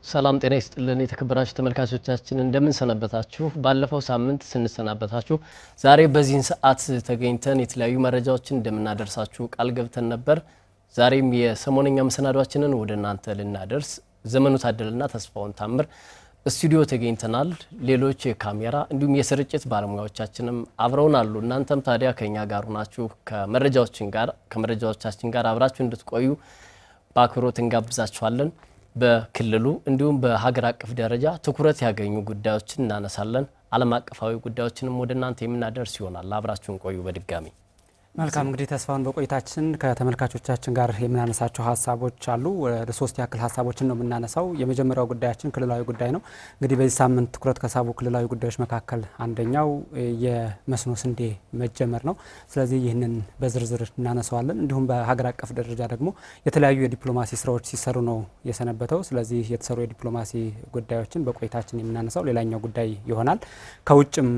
ሰላም ጤና ይስጥልን የተከበራችሁ ተመልካቾቻችን እንደምን ሰነበታችሁ። ባለፈው ሳምንት ስንሰናበታችሁ ዛሬ በዚህን ሰዓት ተገኝተን የተለያዩ መረጃዎችን እንደምናደርሳችሁ ቃል ገብተን ነበር። ዛሬም የሰሞነኛ መሰናዷችንን ወደ እናንተ ልናደርስ ዘመኑ ታደለና ተስፋውን ታምር ስቱዲዮ ተገኝተናል። ሌሎች የካሜራ እንዲሁም የስርጭት ባለሙያዎቻችንም አብረውን አሉ። እናንተም ታዲያ ከኛ ጋር ሆናችሁ ከመረጃዎቻችን ጋር አብራችሁ እንድትቆዩ በአክብሮት እንጋብዛችኋለን። በክልሉ እንዲሁም በሀገር አቀፍ ደረጃ ትኩረት ያገኙ ጉዳዮችን እናነሳለን። ዓለም አቀፋዊ ጉዳዮችንም ወደ እናንተ የምናደርስ ይሆናል። አብራችሁን ቆዩ። በድጋሚ መልካም እንግዲህ ተስፋውን በቆይታችን ከተመልካቾቻችን ጋር የምናነሳቸው ሀሳቦች አሉ። ወደ ሶስት ያክል ሀሳቦችን ነው የምናነሳው። የመጀመሪያው ጉዳያችን ክልላዊ ጉዳይ ነው። እንግዲህ በዚህ ሳምንት ትኩረት ከሳቡ ክልላዊ ጉዳዮች መካከል አንደኛው የመስኖ ስንዴ መጀመር ነው። ስለዚህ ይህንን በዝርዝር እናነሳዋለን። እንዲሁም በሀገር አቀፍ ደረጃ ደግሞ የተለያዩ የዲፕሎማሲ ስራዎች ሲሰሩ ነው የሰነበተው። ስለዚህ የተሰሩ የዲፕሎማሲ ጉዳዮችን በቆይታችን የምናነሳው ሌላኛው ጉዳይ ይሆናል። ከውጭም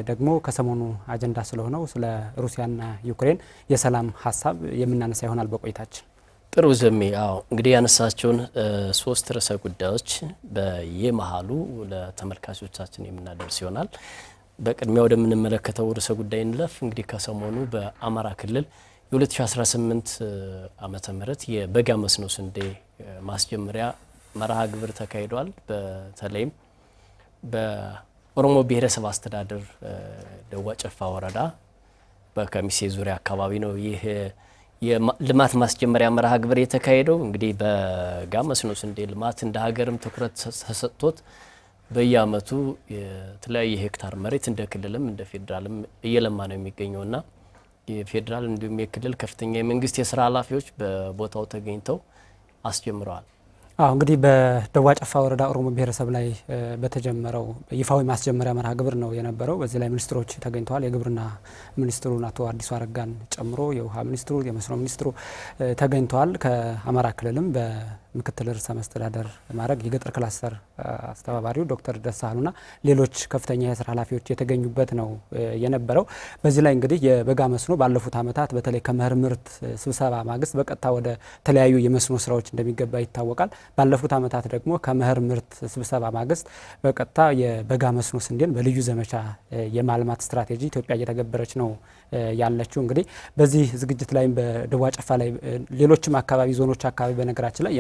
ደግሞ ከሰሞኑ አጀንዳ ስለሆነው ስለ ሩሲያና ዩክሬን የሰላም ሀሳብ የምናነሳ ይሆናል በቆይታችን። ጥሩ ዘሜ እንግዲህ ያነሳቸውን ሶስት ርዕሰ ጉዳዮች በየመሃሉ ለተመልካቾቻችን የምናደርስ ይሆናል። በቅድሚያ ወደምንመለከተው ርዕሰ ጉዳይ እንለፍ። እንግዲህ ከሰሞኑ በአማራ ክልል የ2018 ዓመተ ምህረት የበጋ መስኖ ስንዴ ማስጀመሪያ መርሃ ግብር ተካሂዷል። በተለይም በኦሮሞ ብሔረሰብ አስተዳደር ደዋ ጨፋ ወረዳ በከሚሴ ዙሪያ አካባቢ ነው ይህ የልማት ማስጀመሪያ መርሃ ግብር የተካሄደው። እንግዲህ በጋ መስኖ ስንዴ ልማት እንደ ሀገርም ትኩረት ተሰጥቶት በየአመቱ የተለያየ ሄክታር መሬት እንደ ክልልም እንደ ፌዴራልም እየለማ ነው የሚገኘውና የፌዴራል እንዲሁም የክልል ከፍተኛ የመንግስት የስራ ኃላፊዎች በቦታው ተገኝተው አስጀምረዋል። እንግዲህ በደዋ ጨፋ ወረዳ ኦሮሞ ብሔረሰብ ላይ በተጀመረው ይፋዊ ማስጀመሪያ መርሃ ግብር ነው የነበረው። በዚህ ላይ ሚኒስትሮች ተገኝተዋል። የግብርና ሚኒስትሩን አቶ አዲሱ አረጋን ጨምሮ የውሃ ሚኒስትሩ፣ የመስኖ ሚኒስትሩ ተገኝተዋል። ከአማራ ክልልም በምክትል ርዕሰ መስተዳደር ማዕረግ የገጠር ክላስተር አስተባባሪው ዶክተር ደሳሉና ሌሎች ከፍተኛ የስራ ኃላፊዎች የተገኙበት ነው የነበረው። በዚህ ላይ እንግዲህ የበጋ መስኖ ባለፉት ዓመታት በተለይ ከመኸር ምርት ስብሰባ ማግስት በቀጥታ ወደ ተለያዩ የመስኖ ስራዎች እንደሚገባ ይታወቃል። ባለፉት ዓመታት ደግሞ ከመኸር ምርት ስብሰባ ማግስት በቀጥታ የበጋ መስኖ ስንዴን በልዩ ዘመቻ የማልማት ስትራቴጂ ኢትዮጵያ እየተገበረች ነው ያለችው። እንግዲህ በዚህ ዝግጅት ላይ በደዋ ጨፋ ላይ ሌሎችም አካባቢ ዞኖች አካባቢ በነገራችን ላይ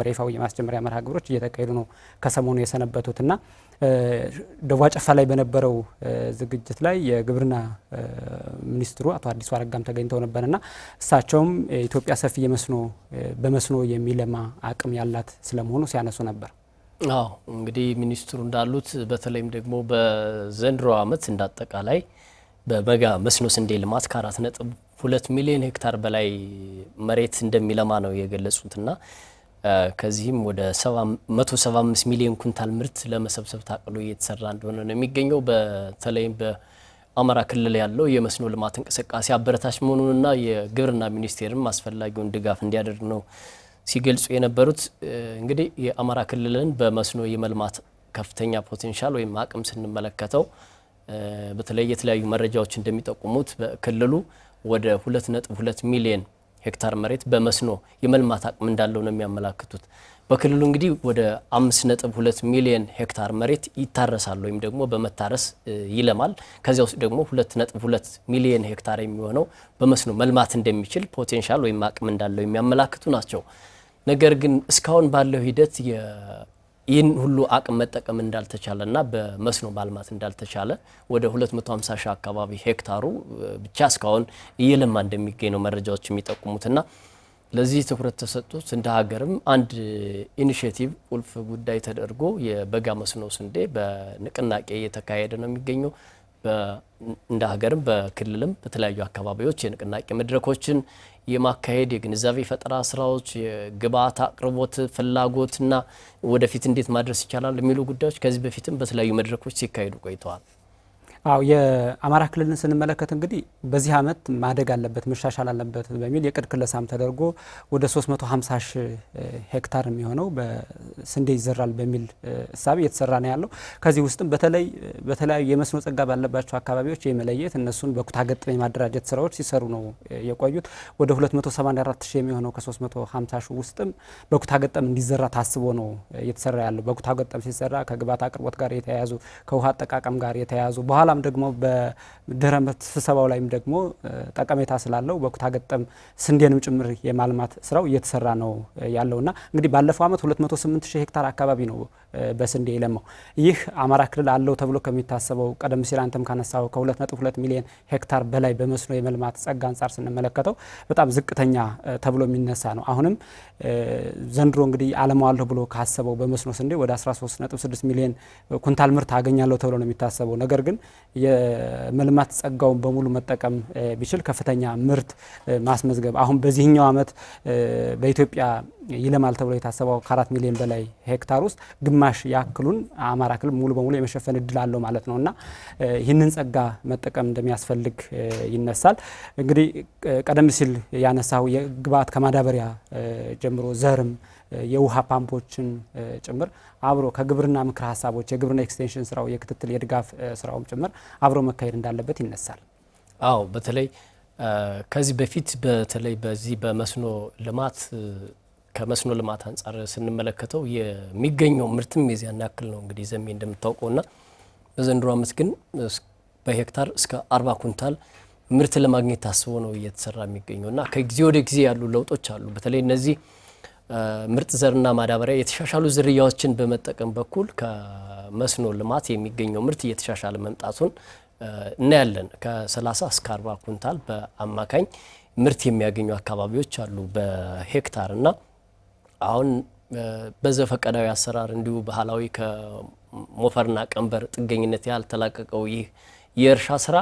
ይፋዊ የማስጀመሪያ መርሃ ግብሮች እየተካሄዱ ነው ከሰሞኑ የሰነበቱትና ደዋ ጨፋ ላይ በነበረው ዝግጅት ላይ የግብርና ሚኒስትሩ አቶ አዲሱ አረጋም ተገኝተው ነበርና እሳቸውም ኢትዮጵያ ሰፊ በመስኖ የሚለማ አቅም ያላት ስለመሆኑ ሲያነሱ ነበር። እንግዲህ ሚኒስትሩ እንዳሉት በተለይም ደግሞ በዘንድሮ ዓመት እንዳጠቃላይ በበጋ መስኖ ስንዴ ልማት ከ4.2 ሚሊዮን ሄክታር በላይ መሬት እንደሚለማ ነው የገለጹትና ከዚህም ወደ 175 ሚሊዮን ኩንታል ምርት ለመሰብሰብ ታቅዶ እየተሰራ እንደሆነ ነው የሚገኘው። በተለይም በአማራ ክልል ያለው የመስኖ ልማት እንቅስቃሴ አበረታች መሆኑንና የግብርና ሚኒስቴርም አስፈላጊውን ድጋፍ እንዲያደርግ ነው ሲገልጹ የነበሩት። እንግዲህ የአማራ ክልልን በመስኖ የመልማት ከፍተኛ ፖቴንሻል ወይም አቅም ስንመለከተው በተለይ የተለያዩ መረጃዎች እንደሚጠቁሙት በክልሉ ወደ 2.2 ሚሊዮን ሄክታር መሬት በመስኖ የመልማት አቅም እንዳለው ነው የሚያመላክቱት። በክልሉ እንግዲህ ወደ 5.2 ሚሊዮን ሄክታር መሬት ይታረሳል ወይም ደግሞ በመታረስ ይለማል። ከዚያ ውስጥ ደግሞ 2.2 ሚሊዮን ሄክታር የሚሆነው በመስኖ መልማት እንደሚችል ፖቴንሻል ወይም አቅም እንዳለው የሚያመላክቱ ናቸው። ነገር ግን እስካሁን ባለው ሂደት ይህን ሁሉ አቅም መጠቀም እንዳልተቻለና በመስኖ ማልማት እንዳልተቻለ ወደ 250 ሺህ አካባቢ ሄክታሩ ብቻ እስካሁን እየለማ እንደሚገኝ ነው መረጃዎች የሚጠቁሙትና ለዚህ ትኩረት ተሰጥቶት እንደ ሀገርም አንድ ኢኒሼቲቭ ቁልፍ ጉዳይ ተደርጎ የበጋ መስኖ ስንዴ በንቅናቄ እየተካሄደ ነው የሚገኘው። እንደ ሀገርም በክልልም በተለያዩ አካባቢዎች የንቅናቄ መድረኮችን የማካሄድ የግንዛቤ ፈጠራ ስራዎች፣ የግብዓት አቅርቦት ፍላጎትና ወደፊት እንዴት ማድረስ ይቻላል የሚሉ ጉዳዮች ከዚህ በፊትም በተለያዩ መድረኮች ሲካሄዱ ቆይተዋል። አዎ የአማራ ክልልን ስንመለከት እንግዲህ በዚህ ዓመት ማደግ አለበት መሻሻል አለበት በሚል የቅድ ክለሳም ተደርጎ ወደ 350 ሺህ ሄክታር የሚሆነው በስንዴ ይዘራል በሚል እሳቤ እየተሰራ ነው ያለው። ከዚህ ውስጥም በተለያዩ የመስኖ ጸጋ ባለባቸው አካባቢዎች የመለየት እነሱን በኩታ ገጠም የማደራጀት ስራዎች ሲሰሩ ነው የቆዩት። ወደ 284 ሺህ የሚሆነው ከ350 ሺህ ውስጥም በኩታ ገጠም እንዲዘራ ታስቦ ነው እየተሰራ ያለው። በኩታ ገጠም ሲሰራ ከግብዓት አቅርቦት ጋር የተያያዙ ከውሃ አጠቃቀም ጋር የተያያዙ በኋላም ደግሞ በድህረ ምርት ስብሰባው ላይም ደግሞ ጠቀሜታ ስላለው በኩታ ገጠም ስንዴንም ጭምር የማልማት ስራው እየተሰራ ነው ያለውና እንግዲህ ባለፈው ዓመት 208 ሺህ ሄክታር አካባቢ ነው በስንዴ የለማው። ይህ አማራ ክልል አለው ተብሎ ከሚታሰበው ቀደም ሲል አንተም ካነሳው ከ2.2 ሚሊዮን ሄክታር በላይ በመስኖ የመልማት ጸጋ አንጻር ስንመለከተው በጣም ዝቅተኛ ተብሎ የሚነሳ ነው። አሁንም ዘንድሮ እንግዲህ አለማዋለሁ ብሎ ካሰበው በመስኖ ስንዴ ወደ 13.6 ሚሊዮን ኩንታል ምርት አገኛለሁ ተብሎ ነው የሚታሰበው። ነገር ግን የመልማት ጸጋውን በሙሉ መጠቀም ቢችል ከፍተኛ ምርት ማስመዝገብ አሁን በዚህኛው ዓመት በኢትዮጵያ ይለማል ተብሎ የታሰበው ከ4 ሚሊዮን በላይ ሄክታር ውስጥ ግማሽ ያክሉን አማራ ክልል ሙሉ በሙሉ የመሸፈን እድል አለው ማለት ነውና ይህንን ጸጋ መጠቀም እንደሚያስፈልግ ይነሳል። እንግዲህ ቀደም ሲል ያነሳው የግብዓት ከማዳበሪያ ጀምሮ ዘርም የውሃ ፓምፖችን ጭምር አብሮ ከግብርና ምክር ሀሳቦች የግብርና ኤክስቴንሽን ስራው የክትትል የድጋፍ ስራውም ጭምር አብሮ መካሄድ እንዳለበት ይነሳል። አዎ በተለይ ከዚህ በፊት በተለይ በዚህ በመስኖ ልማት ከመስኖ ልማት አንጻር ስንመለከተው የሚገኘው ምርትም የዚያን ያክል ነው እንግዲህ ዘሜ እንደምታውቀውና በዘንድሮ ዓመት ግን በሄክታር እስከ 40 ኩንታል ምርት ለማግኘት ታስቦ ነው እየተሰራ የሚገኘውና ከጊዜ ወደ ጊዜ ያሉ ለውጦች አሉ። በተለይ እነዚህ ምርጥ ዘርና ማዳበሪያ የተሻሻሉ ዝርያዎችን በመጠቀም በኩል ከመስኖ ልማት የሚገኘው ምርት እየተሻሻለ መምጣቱን እናያለን። ከ30 እስከ 40 ኩንታል በአማካኝ ምርት የሚያገኙ አካባቢዎች አሉ በሄክታርና አሁን በዘፈቀዳዊ አሰራር እንዲሁ ባህላዊ ከሞፈርና ቀንበር ጥገኝነት ያልተላቀቀው ይህ የእርሻ ስራ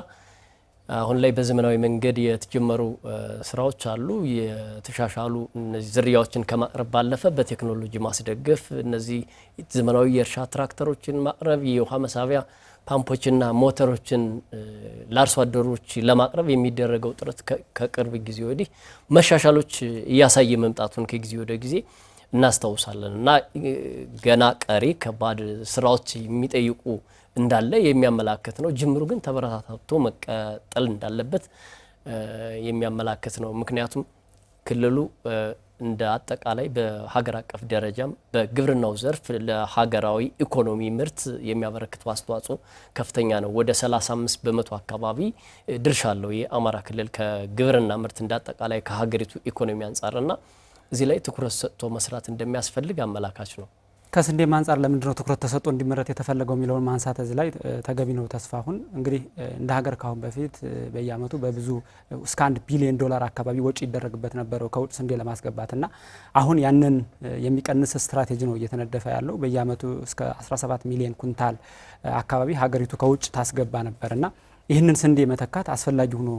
አሁን ላይ በዘመናዊ መንገድ የተጀመሩ ስራዎች አሉ። የተሻሻሉ እነዚህ ዝርያዎችን ከማቅረብ ባለፈ በቴክኖሎጂ ማስደገፍ እነዚህ ዘመናዊ የእርሻ ትራክተሮችን ማቅረብ የውሃ መሳቢያ ፓምፖችና ሞተሮችን ለአርሶ አደሮች ለማቅረብ የሚደረገው ጥረት ከቅርብ ጊዜ ወዲህ መሻሻሎች እያሳየ መምጣቱን ከጊዜ ወደ ጊዜ እናስታውሳለን እና ገና ቀሪ ከባድ ስራዎች የሚጠይቁ እንዳለ የሚያመላክት ነው። ጅምሩ ግን ተበረታታቶ መቀጠል እንዳለበት የሚያመላክት ነው። ምክንያቱም ክልሉ እንደ አጠቃላይ በሀገር አቀፍ ደረጃም በግብርናው ዘርፍ ለሀገራዊ ኢኮኖሚ ምርት የሚያበረክተው አስተዋጽኦ ከፍተኛ ነው። ወደ 35 በመቶ አካባቢ ድርሻ አለው የአማራ ክልል ከግብርና ምርት እንደ አጠቃላይ ከሀገሪቱ ኢኮኖሚ አንጻርና እዚህ ላይ ትኩረት ሰጥቶ መስራት እንደሚያስፈልግ አመላካች ነው። ከስንዴም አንጻር ለምንድነው ትኩረት ተሰጥቶ እንዲመረት የተፈለገው የሚለውን ማንሳት እዚህ ላይ ተገቢ ነው። ተስፋሁን እንግዲህ እንደ ሀገር ካሁን በፊት በየአመቱ በብዙ እስከ 1 ቢሊዮን ዶላር አካባቢ ወጪ ይደረግበት ነበረው ከውጭ ስንዴ ለማስገባትና አሁን ያንን የሚቀንስ ስትራቴጂ ነው እየተነደፈ ያለው። በየአመቱ እስከ 17 ሚሊዮን ኩንታል አካባቢ ሀገሪቱ ከውጭ ታስገባ ነበርና ይህንን ስንዴ መተካት አስፈላጊ ሆኖ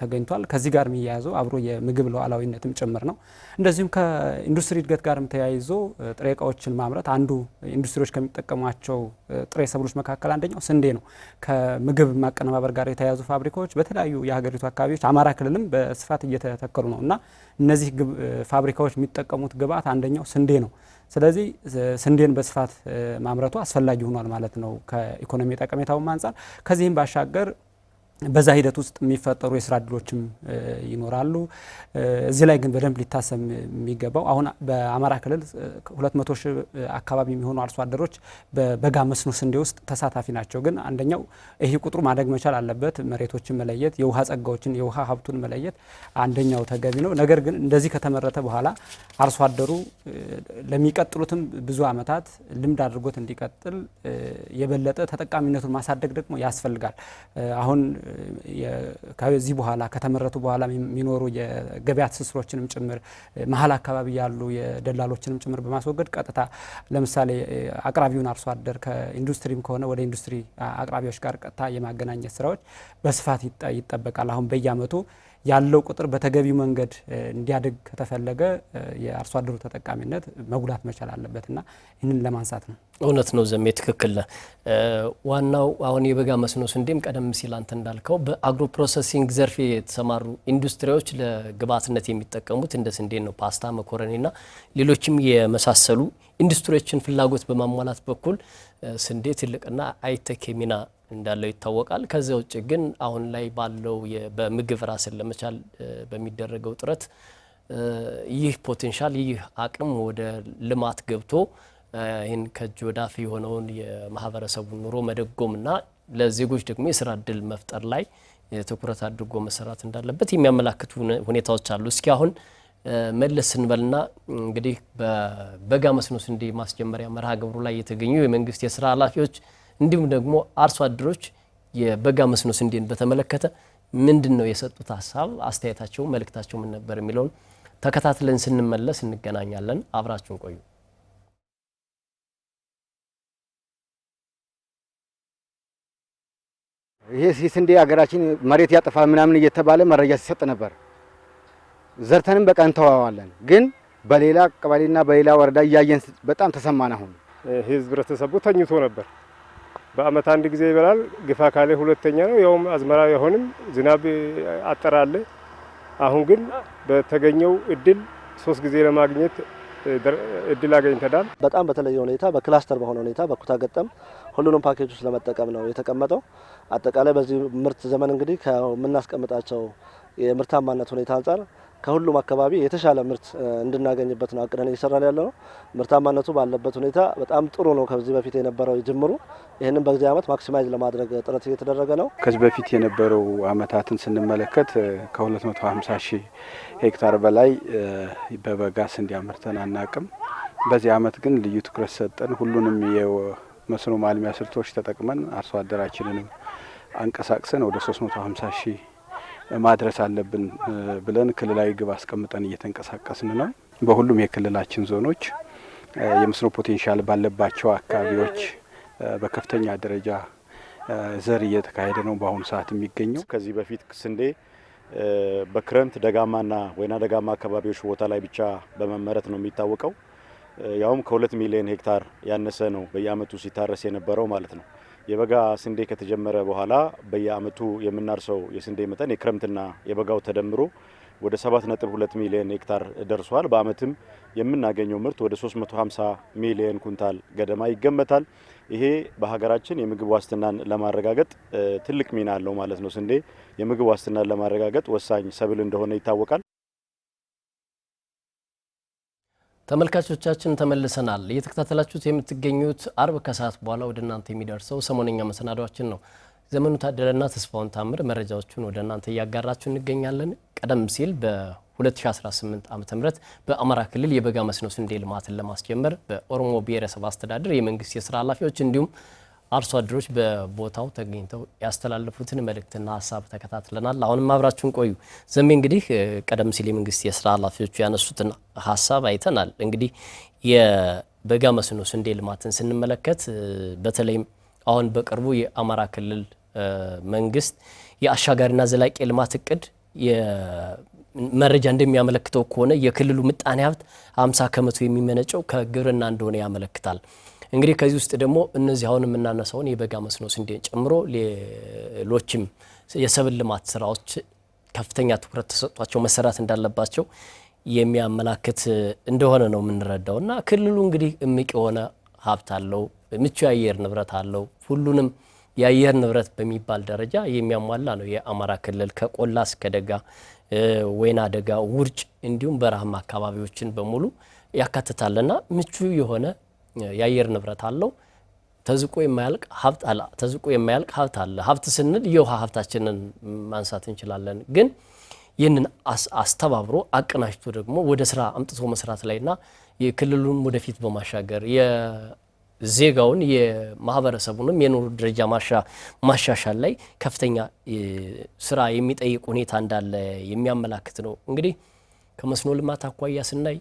ተገኝቷል። ከዚህ ጋር የሚያያዘው አብሮ የምግብ ሉዓላዊነትም ጭምር ነው። እንደዚሁም ከኢንዱስትሪ እድገት ጋርም ተያይዞ ጥሬ እቃዎችን ማምረት አንዱ ኢንዱስትሪዎች ከሚጠቀሟቸው ጥሬ ሰብሎች መካከል አንደኛው ስንዴ ነው። ከምግብ ማቀነባበር ጋር የተያያዙ ፋብሪካዎች በተለያዩ የሀገሪቱ አካባቢዎች አማራ ክልልም በስፋት እየተተከሉ ነው እና እነዚህ ፋብሪካዎች የሚጠቀሙት ግብዓት አንደኛው ስንዴ ነው። ስለዚህ ስንዴን በስፋት ማምረቱ አስፈላጊ ሆኗል ማለት ነው ከኢኮኖሚ ጠቀሜታውም አንጻር። ከዚህም ባሻገር በዛ ሂደት ውስጥ የሚፈጠሩ የስራ እድሎችም ይኖራሉ። እዚህ ላይ ግን በደንብ ሊታሰብ የሚገባው አሁን በአማራ ክልል 200 ሺህ አካባቢ የሚሆኑ አርሶ አደሮች በበጋ መስኖ ስንዴ ውስጥ ተሳታፊ ናቸው። ግን አንደኛው ይሄ ቁጥሩ ማደግ መቻል አለበት። መሬቶችን መለየት፣ የውሃ ጸጋዎችን፣ የውሃ ሀብቱን መለየት አንደኛው ተገቢ ነው። ነገር ግን እንደዚህ ከተመረተ በኋላ አርሶ አደሩ ለሚቀጥሉትም ብዙ ዓመታት ልምድ አድርጎት እንዲቀጥል የበለጠ ተጠቃሚነቱን ማሳደግ ደግሞ ያስፈልጋል። አሁን ከዚህ በኋላ ከተመረቱ በኋላ የሚኖሩ የገበያ ትስስሮችንም ጭምር መሀል አካባቢ ያሉ የደላሎችንም ጭምር በማስወገድ ቀጥታ ለምሳሌ አቅራቢውን አርሶ አደር ከኢንዱስትሪም ከሆነ ወደ ኢንዱስትሪ አቅራቢዎች ጋር ቀጥታ የማገናኘት ስራዎች በስፋት ይጠበቃል። አሁን በየአመቱ ያለው ቁጥር በተገቢው መንገድ እንዲያድግ ከተፈለገ የአርሶ አደሩ ተጠቃሚነት መጉላት መቻል አለበትና ይህንን ለማንሳት ነው። እውነት ነው ዘሜ ትክክል። ዋናው አሁን የበጋ መስኖ ስንዴም ቀደም ሲል አንተ እንዳልከው በአግሮ ፕሮሰሲንግ ዘርፍ የተሰማሩ ኢንዱስትሪዎች ለግብዓትነት የሚጠቀሙት እንደ ስንዴ ነው፣ ፓስታ፣ መኮረኒና ሌሎችም የመሳሰሉ ኢንዱስትሪዎችን ፍላጎት በማሟላት በኩል ስንዴ ትልቅና አይተኬ ሚና እንዳለው ይታወቃል። ከዚያ ውጭ ግን አሁን ላይ ባለው በምግብ ራስን ለመቻል በሚደረገው ጥረት ይህ ፖቴንሻል ይህ አቅም ወደ ልማት ገብቶ ይህን ከእጅ ወደ አፍ የሆነውን የማህበረሰቡን ኑሮ መደጎምና ለዜጎች ደግሞ የስራ እድል መፍጠር ላይ ትኩረት አድርጎ መሰራት እንዳለበት የሚያመላክቱ ሁኔታዎች አሉ። እስኪ አሁን መለስ ስንበልና እንግዲህ በበጋ መስኖ ስንዴ ማስጀመሪያ መርሃ ግብሩ ላይ የተገኙ የመንግስት የስራ ኃላፊዎች እንዲሁም ደግሞ አርሶ አደሮች የበጋ መስኖ ስንዴን በተመለከተ ምንድነው የሰጡት ሀሳብ፣ አስተያየታቸው፣ መልእክታቸው ምን ነበር የሚለውን ተከታትለን ስንመለስ እንገናኛለን። አብራችሁን ቆዩ። ይሄ ስንዴ ሀገራችን መሬት ያጠፋል ምናምን እየተባለ መረጃ ሲሰጥ ነበር። ዘርተንም በቃ እንተዋዋለን፣ ግን በሌላ ቀበሌና በሌላ ወረዳ እያየን በጣም ተሰማን። አሁን ህብረተሰቡ ተኝቶ ነበር። በአመት አንድ ጊዜ ይበላል፣ ግፋ ካለ ሁለተኛ ነው። ያውም አዝመራ የሆንም ዝናብ አጠራለ። አሁን ግን በተገኘው እድል 3 ጊዜ ለማግኘት እድል አገኝተናል። በጣም በተለየ ሁኔታ በክላስተር በሆነ ሁኔታ በኩታ ገጠም ሁሉንም ፓኬጆች ለመጠቀም ነው የተቀመጠው። አጠቃላይ በዚህ ምርት ዘመን እንግዲህ ከምናስቀምጣቸው የምርታማነት ሁኔታ አንጻር ከሁሉም አካባቢ የተሻለ ምርት እንድናገኝበት ነው አቅደን እየሰራን ያለው። ምርታማነቱ ባለበት ሁኔታ በጣም ጥሩ ነው። ከዚህ በፊት የነበረው ጅምሩ ይህንን በዚህ አመት ማክሲማይዝ ለማድረግ ጥረት እየተደረገ ነው። ከዚህ በፊት የነበረው አመታትን ስንመለከት ከ250 ሺህ ሄክታር በላይ በበጋ ስንዴ አምርተን አናቅም። በዚህ አመት ግን ልዩ ትኩረት ሰጠን ሁሉንም የመስኖ ማልሚያ ስልቶች ተጠቅመን አርሶ አደራችንንም አንቀሳቅሰን ወደ 350 ሺህ ማድረስ አለብን ብለን ክልላዊ ግብ አስቀምጠን እየተንቀሳቀስን ነው። በሁሉም የክልላችን ዞኖች የመስኖ ፖቴንሻል ባለባቸው አካባቢዎች በከፍተኛ ደረጃ ዘር እየተካሄደ ነው በአሁኑ ሰዓት የሚገኘው። ከዚህ በፊት ስንዴ በክረምት ደጋማና ወይና ደጋማ አካባቢዎች ቦታ ላይ ብቻ በመመረት ነው የሚታወቀው። ያውም ከ2 ሚሊዮን ሄክታር ያነሰ ነው በየአመቱ ሲታረስ የነበረው ማለት ነው። የበጋ ስንዴ ከተጀመረ በኋላ በየአመቱ የምናርሰው የስንዴ መጠን የክረምትና የበጋው ተደምሮ ወደ 7.2 ሚሊዮን ሄክታር ደርሷል። በአመትም የምናገኘው ምርት ወደ 350 ሚሊዮን ኩንታል ገደማ ይገመታል። ይሄ በሀገራችን የምግብ ዋስትናን ለማረጋገጥ ትልቅ ሚና አለው ማለት ነው። ስንዴ የምግብ ዋስትናን ለማረጋገጥ ወሳኝ ሰብል እንደሆነ ይታወቃል። ተመልካቾቻችን ተመልሰናል። እየተከታተላችሁት የምትገኙት አርብ ከሰዓት በኋላ ወደ እናንተ የሚደርሰው ሰሞነኛ መሰናዷችን ነው። ዘመኑ ታደለና ተስፋውን ታምር መረጃዎቹን ወደ እናንተ እያጋራችሁ እንገኛለን። ቀደም ሲል በ2018 ዓ.ም በአማራ ክልል የበጋ መስኖ ስንዴ ልማትን ለማስጀመር በኦሮሞ ብሔረሰብ አስተዳደር የመንግስት የስራ ኃላፊዎች እንዲሁም አርሶ አደሮች በቦታው ተገኝተው ያስተላለፉትን መልእክትና ሀሳብ ተከታትለናል። አሁንም አብራችሁን ቆዩ። ዘሜ እንግዲህ ቀደም ሲል የመንግስት የስራ ኃላፊዎቹ ያነሱትን ሀሳብ አይተናል። እንግዲህ የበጋ መስኖ ስንዴ ልማትን ስንመለከት በተለይም አሁን በቅርቡ የአማራ ክልል መንግስት የአሻጋሪና ዘላቂ ልማት እቅድ መረጃ እንደሚያመለክተው ከሆነ የክልሉ ምጣኔ ሀብት 50 ከመቶ የሚመነጨው ከግብርና እንደሆነ ያመለክታል። እንግዲህ ከዚህ ውስጥ ደግሞ እነዚህ አሁን የምናነሳውን የበጋ መስኖ ስንዴን ጨምሮ ሌሎችም የሰብል ልማት ስራዎች ከፍተኛ ትኩረት ተሰጥቷቸው መሰራት እንዳለባቸው የሚያመላክት እንደሆነ ነው የምንረዳው እና ክልሉ እንግዲህ እምቅ የሆነ ሀብት አለው፣ ምቹ የአየር ንብረት አለው። ሁሉንም የአየር ንብረት በሚባል ደረጃ የሚያሟላ ነው የአማራ ክልል ከቆላ እስከ ደጋ፣ ወይና ደጋ፣ ውርጭ እንዲሁም በረሃማ አካባቢዎችን በሙሉ ያካትታልና ምቹ የሆነ የአየር ንብረት አለው። ተዝቆ የማያልቅ ሀብት አለ። ተዝቆ የማያልቅ ሀብት አለ። ሀብት ስንል የውሃ ሀብታችንን ማንሳት እንችላለን። ግን ይህንን አስተባብሮ አቀናጅቶ ደግሞ ወደ ስራ አምጥቶ መስራት ላይና የክልሉን ወደፊት በማሻገር የዜጋውን የማህበረሰቡንም የኑሮ ደረጃ ማሻሻል ላይ ከፍተኛ ስራ የሚጠይቅ ሁኔታ እንዳለ የሚያመላክት ነው። እንግዲህ ከመስኖ ልማት አኳያ ስናይ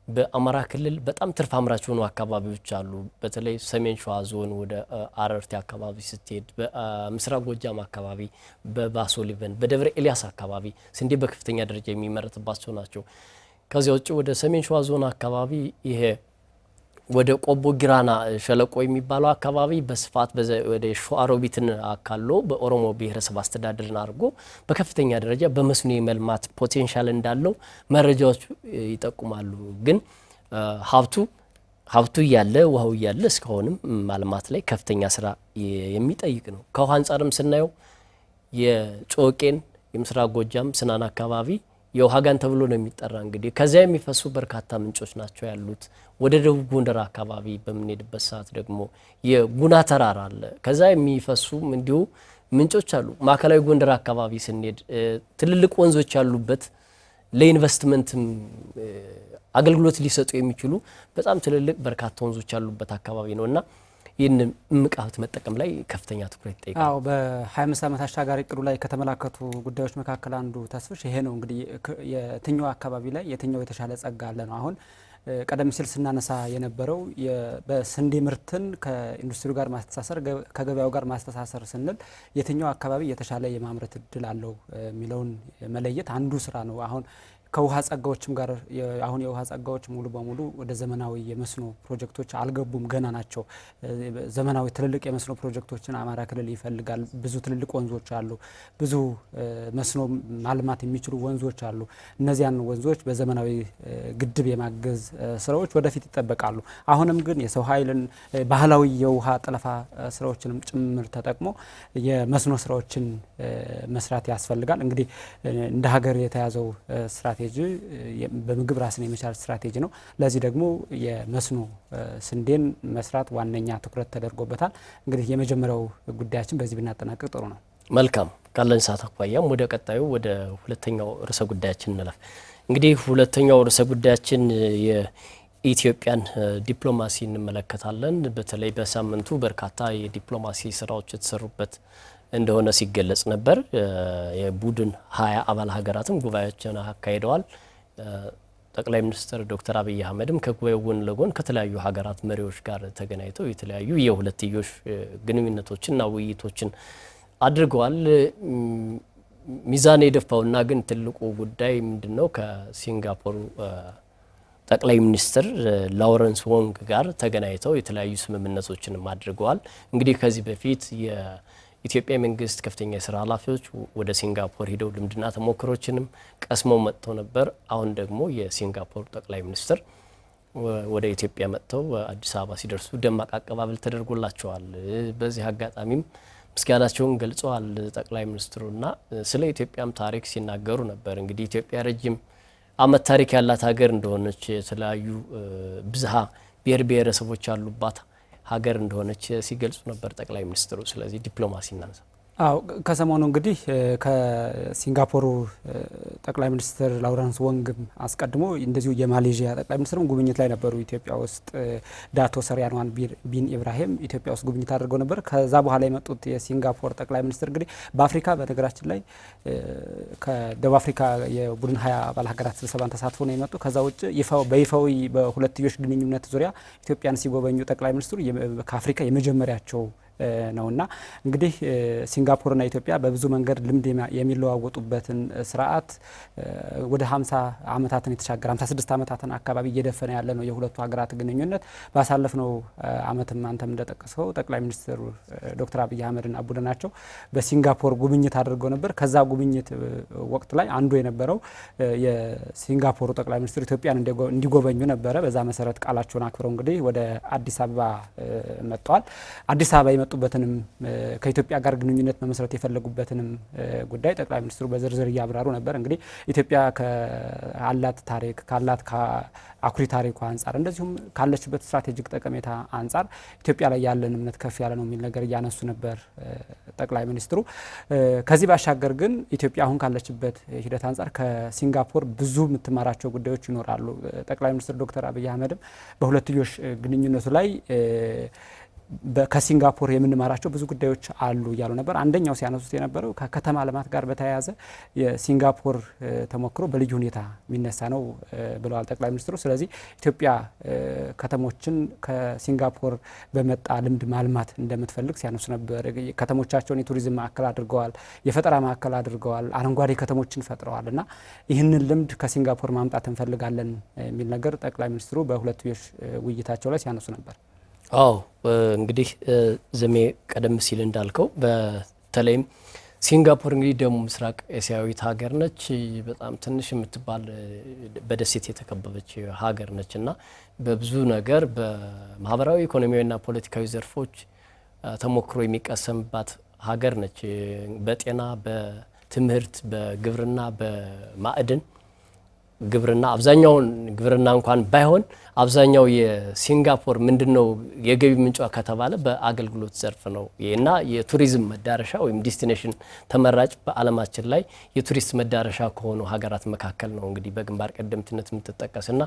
በአማራ ክልል በጣም ትርፍ አምራች የሆኑ አካባቢዎች አሉ። በተለይ ሰሜን ሸዋ ዞን ወደ አረርቲ አካባቢ ስትሄድ፣ በምስራቅ ጎጃም አካባቢ፣ በባሶ ሊበን፣ በደብረ ኤልያስ አካባቢ ስንዴ በከፍተኛ ደረጃ የሚመረትባቸው ናቸው። ከዚያ ውጭ ወደ ሰሜን ሸዋ ዞን አካባቢ ይሄ ወደ ቆቦ ጊራና ሸለቆ የሚባለው አካባቢ በስፋት ወደ ሸዋሮቢትን አካሎ በኦሮሞ ብሔረሰብ አስተዳደርን አድርጎ በከፍተኛ ደረጃ በመስኖ የመልማት ፖቴንሻል እንዳለው መረጃዎች ይጠቁማሉ። ግን ሀብቱ እያለ ውሃው እያለ እስካሁንም ማልማት ላይ ከፍተኛ ስራ የሚጠይቅ ነው። ከውሃ አንጻርም ስናየው የጮቄን የምስራቅ ጎጃም ስናን አካባቢ የውሃ ጋን ተብሎ ነው የሚጠራ። እንግዲህ ከዚያ የሚፈሱ በርካታ ምንጮች ናቸው ያሉት። ወደ ደቡብ ጎንደር አካባቢ በምንሄድበት ሰዓት ደግሞ የጉና ተራራ አለ። ከዛ የሚፈሱም እንዲሁ ምንጮች አሉ። ማዕከላዊ ጎንደር አካባቢ ስንሄድ ትልልቅ ወንዞች ያሉበት ለኢንቨስትመንትም አገልግሎት ሊሰጡ የሚችሉ በጣም ትልልቅ በርካታ ወንዞች ያሉበት አካባቢ ነውና ይህን እምቅ ሀብት መጠቀም ላይ ከፍተኛ ትኩረት ይጠይቃል። አዎ በ25 ዓመት አሻጋሪ እቅዱ ላይ ከተመላከቱ ጉዳዮች መካከል አንዱ ተስፍሽ ይሄ ነው። እንግዲህ የትኛው አካባቢ ላይ የትኛው የተሻለ ጸጋ አለ ነው። አሁን ቀደም ሲል ስናነሳ የነበረው በስንዴ ምርትን ከኢንዱስትሪው ጋር ማስተሳሰር ከገበያው ጋር ማስተሳሰር ስንል የትኛው አካባቢ የተሻለ የማምረት እድል አለው የሚለውን መለየት አንዱ ስራ ነው። አሁን ከውሃ ጸጋዎችም ጋር አሁን የውሃ ጸጋዎች ሙሉ በሙሉ ወደ ዘመናዊ የመስኖ ፕሮጀክቶች አልገቡም፣ ገና ናቸው። ዘመናዊ ትልልቅ የመስኖ ፕሮጀክቶችን አማራ ክልል ይፈልጋል። ብዙ ትልልቅ ወንዞች አሉ፣ ብዙ መስኖ ማልማት የሚችሉ ወንዞች አሉ። እነዚያን ወንዞች በዘመናዊ ግድብ የማገዝ ስራዎች ወደፊት ይጠበቃሉ። አሁንም ግን የሰው ኃይልን ባህላዊ የውሃ ጠለፋ ስራዎችንም ጭምር ተጠቅሞ የመስኖ ስራዎችን መስራት ያስፈልጋል። እንግዲህ እንደ ሀገር የተያዘው ስትራቴጂ በምግብ ራስን የመቻል ስትራቴጂ ነው። ለዚህ ደግሞ የመስኖ ስንዴን መስራት ዋነኛ ትኩረት ተደርጎበታል። እንግዲህ የመጀመሪያው ጉዳያችን በዚህ ብናጠናቅቅ ጥሩ ነው። መልካም ካለን ሰዓት አኳያም ወደ ቀጣዩ ወደ ሁለተኛው ርዕሰ ጉዳያችን እንለፍ። እንግዲህ ሁለተኛው ርዕሰ ጉዳያችን የኢትዮጵያን ዲፕሎማሲ እንመለከታለን። በተለይ በሳምንቱ በርካታ የዲፕሎማሲ ስራዎች የተሰሩበት እንደሆነ ሲገለጽ ነበር። የቡድን 20 አባል ሀገራትም ጉባኤዎችን አካሂደዋል። ጠቅላይ ሚኒስትር ዶክተር አብይ አህመድም ከጉባኤው ጎን ለጎን ከተለያዩ ሀገራት መሪዎች ጋር ተገናኝተው የተለያዩ የሁለትዮሽ ግንኙነቶችንና ውይይቶችን አድርገዋል። ሚዛን የደፋውና ግን ትልቁ ጉዳይ ምንድነው? ከሲንጋፖሩ ጠቅላይ ሚኒስትር ላውረንስ ወንግ ጋር ተገናኝተው የተለያዩ ስምምነቶችንም አድርገዋል። እንግዲህ ከዚህ በፊት የኢትዮጵያ መንግስት ከፍተኛ የስራ ኃላፊዎች ወደ ሲንጋፖር ሄደው ልምድና ተሞክሮችንም ቀስመው መጥተው ነበር። አሁን ደግሞ የሲንጋፖር ጠቅላይ ሚኒስትር ወደ ኢትዮጵያ መጥተው አዲስ አበባ ሲደርሱ ደማቅ አቀባበል ተደርጎላቸዋል። በዚህ አጋጣሚም ምስጋናቸውን ገልጸዋል ጠቅላይ ሚኒስትሩና ስለ ኢትዮጵያም ታሪክ ሲናገሩ ነበር። እንግዲህ ኢትዮጵያ ረጅም ዓመት ታሪክ ያላት ሀገር እንደሆነች የተለያዩ ብዝሃ ብሔር ብሔረሰቦች ያሉባት ሀገር እንደሆነች ሲገልጹ ነበር ጠቅላይ ሚኒስትሩ። ስለዚህ ዲፕሎማሲ እናንሳ። አዎ ከሰሞኑ እንግዲህ ከሲንጋፖሩ ጠቅላይ ሚኒስትር ላውረንስ ወንግም አስቀድሞ እንደዚሁ የማሌዥያ ጠቅላይ ሚኒስትርም ጉብኝት ላይ ነበሩ ኢትዮጵያ ውስጥ። ዳቶ ሰሪያንዋን ቢን ኢብራሂም ኢትዮጵያ ውስጥ ጉብኝት አድርገው ነበር። ከዛ በኋላ የመጡት የሲንጋፖር ጠቅላይ ሚኒስትር እንግዲህ በአፍሪካ በነገራችን ላይ ከደቡብ አፍሪካ የቡድን 20 አባል ሀገራት ስብሰባን ተሳትፎ ነው የመጡ። ከዛ ውጭ በይፋዊ በሁለትዮሽ ግንኙነት ዙሪያ ኢትዮጵያን ሲጎበኙ ጠቅላይ ሚኒስትሩ ከአፍሪካ የመጀመሪያቸው ነውና እንግዲህ ሲንጋፖርና ኢትዮጵያ በብዙ መንገድ ልምድ የሚለዋወጡበትን ስርዓት ወደ 50 ዓመታትን የተሻገረ 56 ዓመታትን አካባቢ እየደፈነ ያለ ነው የሁለቱ ሀገራት ግንኙነት። ባሳለፍነው ዓመትም አንተም እንደጠቀሰው ጠቅላይ ሚኒስትር ዶክተር አብይ አህመድና ቡድናቸው በሲንጋፖር ጉብኝት አድርገው ነበር። ከዛ ጉብኝት ወቅት ላይ አንዱ የነበረው የሲንጋፖሩ ጠቅላይ ሚኒስትር ኢትዮጵያን እንዲጎበኙ ነበረ። በዛ መሰረት ቃላቸውን አክብረው እንግዲህ ወደ አዲስ አበባ መጥተዋል። አዲስ አበባ የመጡበትንም ከኢትዮጵያ ጋር ግንኙነት መመስረት የፈለጉበትንም ጉዳይ ጠቅላይ ሚኒስትሩ በዝርዝር እያብራሩ ነበር። እንግዲህ ኢትዮጵያ ካላት ታሪክ ካላት አኩሪ ታሪኳ አንጻር እንደዚሁም ካለችበት ስትራቴጂክ ጠቀሜታ አንጻር ኢትዮጵያ ላይ ያለን እምነት ከፍ ያለ ነው የሚል ነገር እያነሱ ነበር ጠቅላይ ሚኒስትሩ። ከዚህ ባሻገር ግን ኢትዮጵያ አሁን ካለችበት ሂደት አንጻር ከሲንጋፖር ብዙ የምትማራቸው ጉዳዮች ይኖራሉ። ጠቅላይ ሚኒስትር ዶክተር አብይ አህመድም በሁለትዮሽ ግንኙነቱ ላይ ከሲንጋፖር የምንማራቸው ብዙ ጉዳዮች አሉ እያሉ ነበር። አንደኛው ሲያነሱት የነበረው ከከተማ ልማት ጋር በተያያዘ የሲንጋፖር ተሞክሮ በልዩ ሁኔታ የሚነሳ ነው ብለዋል ጠቅላይ ሚኒስትሩ። ስለዚህ ኢትዮጵያ ከተሞችን ከሲንጋፖር በመጣ ልምድ ማልማት እንደምትፈልግ ሲያነሱ ነበር። ከተሞቻቸውን የቱሪዝም ማዕከል አድርገዋል፣ የፈጠራ ማዕከል አድርገዋል፣ አረንጓዴ ከተሞችን ፈጥረዋል እና ይህንን ልምድ ከሲንጋፖር ማምጣት እንፈልጋለን የሚል ነገር ጠቅላይ ሚኒስትሩ በሁለትዮሽ ውይይታቸው ላይ ሲያነሱ ነበር። አዎ እንግዲህ ዘሜ ቀደም ሲል እንዳልከው በተለይም ሲንጋፖር እንግዲህ ደቡብ ምስራቅ ኤስያዊት ሀገር ነች። በጣም ትንሽ የምትባል በደሴት የተከበበች ሀገር ነች እና በብዙ ነገር በማህበራዊ ኢኮኖሚያዊና ፖለቲካዊ ዘርፎች ተሞክሮ የሚቀሰምባት ሀገር ነች። በጤና፣ በትምህርት፣ በግብርና፣ በማዕድን ግብርና አብዛኛውን ግብርና እንኳን ባይሆን አብዛኛው የሲንጋፖር ምንድነው የገቢ ምንጯ ከተባለ በአገልግሎት ዘርፍ ነው እና የቱሪዝም መዳረሻ ወይም ዲስቲኔሽን ተመራጭ በዓለማችን ላይ የቱሪስት መዳረሻ ከሆኑ ሀገራት መካከል ነው እንግዲህ በግንባር ቀደምትነት የምትጠቀስና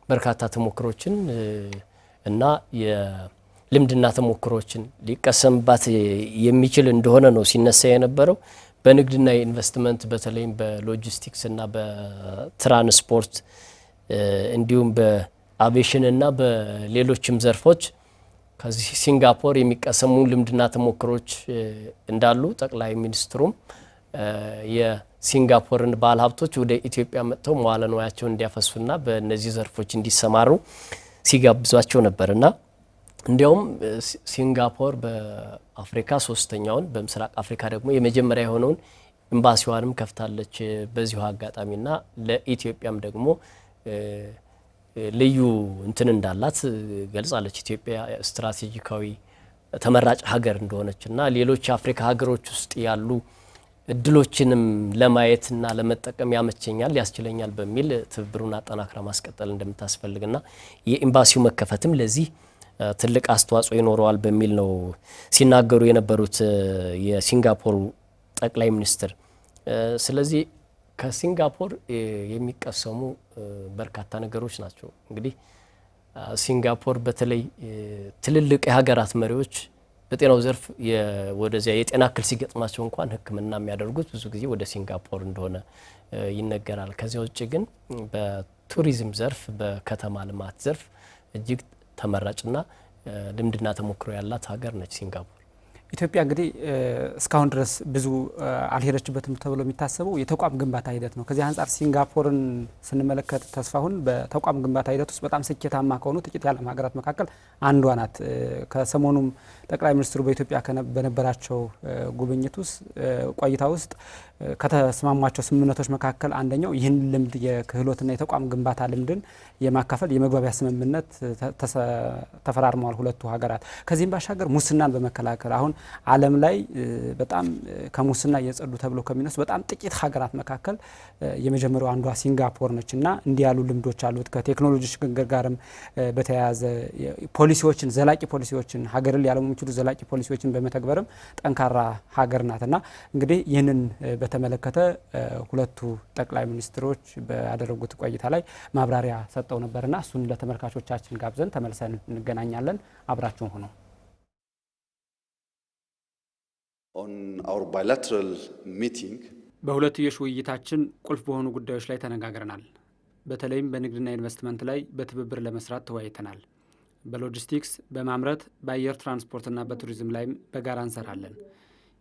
በርካታ ተሞክሮችን እና የልምድና ተሞክሮችን ሊቀሰምባት የሚችል እንደሆነ ነው ሲነሳ የነበረው። በንግድና የኢንቨስትመንት በተለይም በሎጂስቲክስ እና በትራንስፖርት እንዲሁም በአቪዬሽን እና በሌሎችም ዘርፎች ከዚህ ሲንጋፖር የሚቀሰሙ ልምድና ተሞክሮች እንዳሉ ጠቅላይ ሚኒስትሩም የሲንጋፖርን ባለሀብቶች ወደ ኢትዮጵያ መጥተው መዋለ ንዋያቸውን እንዲያፈሱና በእነዚህ ዘርፎች እንዲሰማሩ ሲጋብዟቸው ነበርና እንዲያውም ሲንጋፖር በአፍሪካ ሶስተኛውን በምስራቅ አፍሪካ ደግሞ የመጀመሪያ የሆነውን ኤምባሲዋንም ከፍታለች በዚሁ አጋጣሚና ለኢትዮጵያም ደግሞ ልዩ እንትን እንዳላት ገልጻለች። ኢትዮጵያ ስትራቴጂካዊ ተመራጭ ሀገር እንደሆነችና ሌሎች የአፍሪካ ሀገሮች ውስጥ ያሉ እድሎችንም ለማየትና ለመጠቀም ያመቸኛል ያስችለኛል በሚል ትብብሩን አጠናክራ ማስቀጠል እንደምታስፈልግና የኤምባሲው መከፈትም ለዚህ ትልቅ አስተዋጽኦ ይኖረዋል በሚል ነው ሲናገሩ የነበሩት የሲንጋፖሩ ጠቅላይ ሚኒስትር። ስለዚህ ከሲንጋፖር የሚቀሰሙ በርካታ ነገሮች ናቸው። እንግዲህ ሲንጋፖር በተለይ ትልልቅ የሀገራት መሪዎች በጤናው ዘርፍ ወደዚያ የጤና እክል ሲገጥማቸው እንኳን ሕክምና የሚያደርጉት ብዙ ጊዜ ወደ ሲንጋፖር እንደሆነ ይነገራል። ከዚያ ውጭ ግን በቱሪዝም ዘርፍ፣ በከተማ ልማት ዘርፍ እጅግ ተመራጭና ልምድና ተሞክሮ ያላት ሀገር ነች ሲንጋፖር። ኢትዮጵያ እንግዲህ እስካሁን ድረስ ብዙ አልሄደችበትም ተብሎ የሚታሰበው የተቋም ግንባታ ሂደት ነው። ከዚህ አንጻር ሲንጋፖርን ስንመለከት ተስፋሁን በተቋም ግንባታ ሂደት ውስጥ በጣም ስኬታማ ከሆኑ ጥቂት የዓለም ሀገራት መካከል አንዷ ናት። ከሰሞኑም ጠቅላይ ሚኒስትሩ በኢትዮጵያ በነበራቸው ጉብኝት ውስጥ ቆይታ ውስጥ ከተስማሟቸው ስምምነቶች መካከል አንደኛው ይህን ልምድ የክህሎትና የተቋም ግንባታ ልምድን የማካፈል የመግባቢያ ስምምነት ተፈራርመዋል ሁለቱ ሀገራት። ከዚህም ባሻገር ሙስናን በመከላከል አሁን ዓለም ላይ በጣም ከሙስና እየጸዱ ተብሎ ከሚነሱ በጣም ጥቂት ሀገራት መካከል የመጀመሪያው አንዷ ሲንጋፖር ነች እና እንዲህ ያሉ ልምዶች አሉት። ከቴክኖሎጂ ሽግግር ጋርም በተያያዘ ፖሊሲዎችን ዘላቂ ፖሊሲዎችን ሀገርን ሊያለሙ የሚችሉ ዘላቂ ፖሊሲዎችን በመተግበርም ጠንካራ ሀገር ናትና እንግዲህ ይህንን በተመለከተ ሁለቱ ጠቅላይ ሚኒስትሮች ባደረጉት ቆይታ ላይ ማብራሪያ ሰጠው ነበርና እሱን ለተመልካቾቻችን ጋብዘን ተመልሰን እንገናኛለን። አብራችሁን ሆኖ በሁለትዮሽ ውይይታችን ቁልፍ በሆኑ ጉዳዮች ላይ ተነጋግረናል። በተለይም በንግድና ኢንቨስትመንት ላይ በትብብር ለመስራት ተወያይተናል። በሎጂስቲክስ፣ በማምረት፣ በአየር ትራንስፖርትና በቱሪዝም ላይም በጋራ እንሰራለን።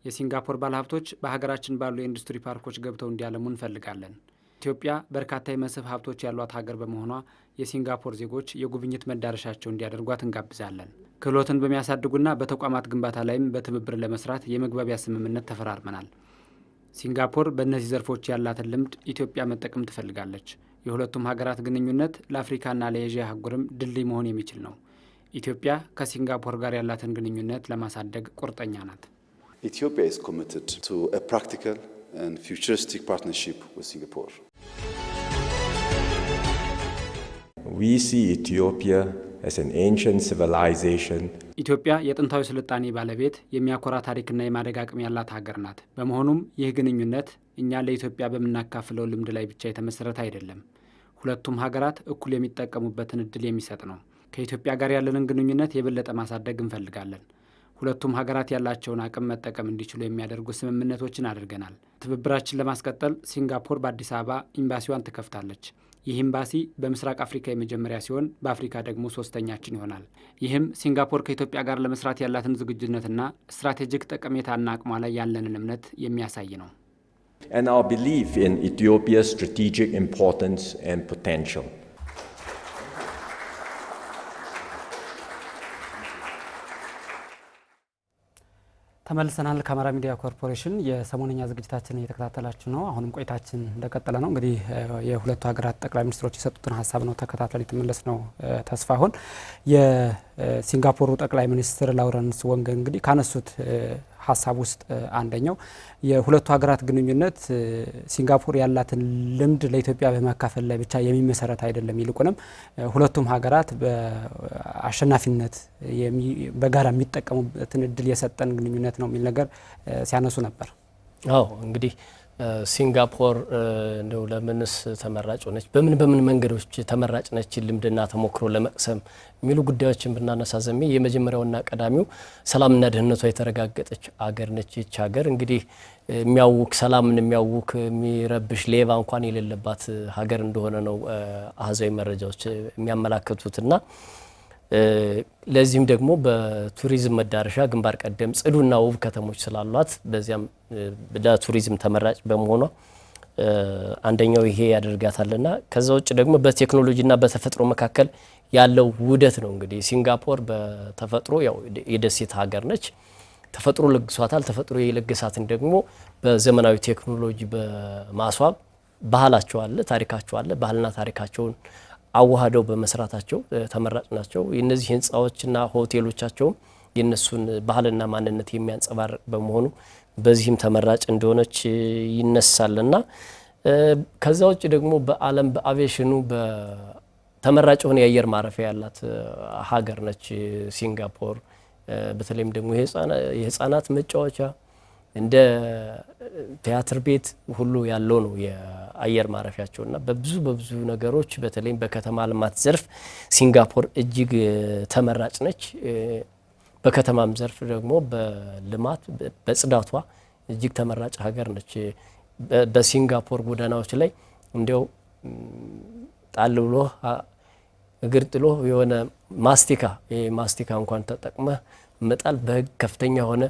የሲንጋፖር ባለሀብቶች በሀገራችን ባሉ የኢንዱስትሪ ፓርኮች ገብተው እንዲያለሙ እንፈልጋለን። ኢትዮጵያ በርካታ የመስህብ ሀብቶች ያሏት ሀገር በመሆኗ የሲንጋፖር ዜጎች የጉብኝት መዳረሻቸው እንዲያደርጓት እንጋብዛለን። ክህሎትን በሚያሳድጉና በተቋማት ግንባታ ላይም በትብብር ለመስራት የመግባቢያ ስምምነት ተፈራርመናል። ሲንጋፖር በእነዚህ ዘርፎች ያላትን ልምድ ኢትዮጵያ መጠቀም ትፈልጋለች። የሁለቱም ሀገራት ግንኙነት ለአፍሪካና ለኤዥያ አህጉርም ድልድይ መሆን የሚችል ነው። ኢትዮጵያ ከሲንጋፖር ጋር ያላትን ግንኙነት ለማሳደግ ቁርጠኛ ናት። Ethiopia is committed to a practical and futuristic partnership with Singapore. We see Ethiopia as an ancient civilization. ኢትዮጵያ የጥንታዊ ስልጣኔ ባለቤት የሚያኮራ ታሪክና የማደግ አቅም ያላት ሀገር ናት። በመሆኑም ይህ ግንኙነት እኛ ለኢትዮጵያ በምናካፍለው ልምድ ላይ ብቻ የተመሰረተ አይደለም። ሁለቱም ሀገራት እኩል የሚጠቀሙበትን እድል የሚሰጥ ነው። ከኢትዮጵያ ጋር ያለንን ግንኙነት የበለጠ ማሳደግ እንፈልጋለን። ሁለቱም ሀገራት ያላቸውን አቅም መጠቀም እንዲችሉ የሚያደርጉ ስምምነቶችን አድርገናል። ትብብራችን ለማስቀጠል ሲንጋፖር በአዲስ አበባ ኤምባሲዋን ትከፍታለች። ይህ ኤምባሲ በምስራቅ አፍሪካ የመጀመሪያ ሲሆን በአፍሪካ ደግሞ ሶስተኛችን ይሆናል። ይህም ሲንጋፖር ከኢትዮጵያ ጋር ለመስራት ያላትን ዝግጁነትና ስትራቴጂክ ጠቀሜታና አቅሟ ላይ ያለንን እምነት የሚያሳይ ነው። And our belief in Ethiopia's strategic importance and potential. ተመልሰናል። ከአማራ ሚዲያ ኮርፖሬሽን የሰሞነኛ ዝግጅታችን እየተከታተላችሁ ነው። አሁንም ቆይታችን እንደቀጠለ ነው። እንግዲህ የሁለቱ ሀገራት ጠቅላይ ሚኒስትሮች የሰጡትን ሀሳብ ነው ተከታተል የተመለስ ነው። ተስፋሁን የሲንጋፖሩ ጠቅላይ ሚኒስትር ላውረንስ ወንግ እንግዲህ ካነሱት ሀሳብ ውስጥ አንደኛው የሁለቱ ሀገራት ግንኙነት ሲንጋፖር ያላትን ልምድ ለኢትዮጵያ በማካፈል ላይ ብቻ የሚመሰረት አይደለም፣ ይልቁንም ሁለቱም ሀገራት በአሸናፊነት በጋራ የሚጠቀሙበትን እድል የሰጠን ግንኙነት ነው የሚል ነገር ሲያነሱ ነበር። አዎ እንግዲህ ሲንጋፖር እንደው ለምንስ ተመራጭ ሆነች፣ በምን መንገዶች ተመራጭ ነች ልምድና ተሞክሮ ለመቅሰም የሚሉ ጉዳዮችን ብናነሳ ዘሜ የመጀመሪያውና ቀዳሚው ሰላምና ደህንነቷ የተረጋገጠች አገር ነች። ይህች ሀገር እንግዲህ ሰላምን የሚያውክ የሚረብሽ ሌባ እንኳን የሌለባት ሀገር እንደሆነ ነው አሃዛዊ መረጃዎች የሚያመላክቱትና ለዚህም ደግሞ በቱሪዝም መዳረሻ ግንባር ቀደም ጽዱና ውብ ከተሞች ስላሏት በዚያም ለቱሪዝም ተመራጭ በመሆኗ አንደኛው ይሄ ያደርጋታልና ከዛ ውጭ ደግሞ በቴክኖሎጂና በተፈጥሮ መካከል ያለው ውህደት ነው። እንግዲህ ሲንጋፖር በተፈጥሮ ያው የደሴት ሀገር ነች። ተፈጥሮ ለግሷታል። ተፈጥሮ የለገሳትን ደግሞ በዘመናዊ ቴክኖሎጂ በማስዋብ ባህላቸው አለ፣ ታሪካቸው አለ። ባህልና ታሪካቸውን አዋህደው በመስራታቸው ተመራጭ ናቸው። የነዚህ ህንጻዎችና ሆቴሎቻቸውም የነሱን ባህልና ማንነት የሚያንጸባርቅ በመሆኑ በዚህም ተመራጭ እንደሆነች ይነሳልና ከዛ ውጭ ደግሞ በዓለም በአቪዬሽኑ ተመራጭ ሆነ የአየር ማረፊያ ያላት ሀገር ነች ሲንጋፖር። በተለይም ደግሞ የህፃናት መጫወቻ እንደ ቲያትር ቤት ሁሉ ያለው ነው የአየር ማረፊያቸውና በብዙ ነገሮች በተለይም በከተማ ልማት ዘርፍ ሲንጋፖር እጅግ ተመራጭ ነች። በከተማም ዘርፍ ደግሞ በልማት በጽዳቷ እጅግ ተመራጭ ሀገር ነች። በሲንጋፖር ጎዳናዎች ላይ እንዲያው ጣል ብሎ እግር ጥሎ የሆነ ማስቲካ እንኳን ተጠቅመ መጣል በህግ ከፍተኛ ሆነ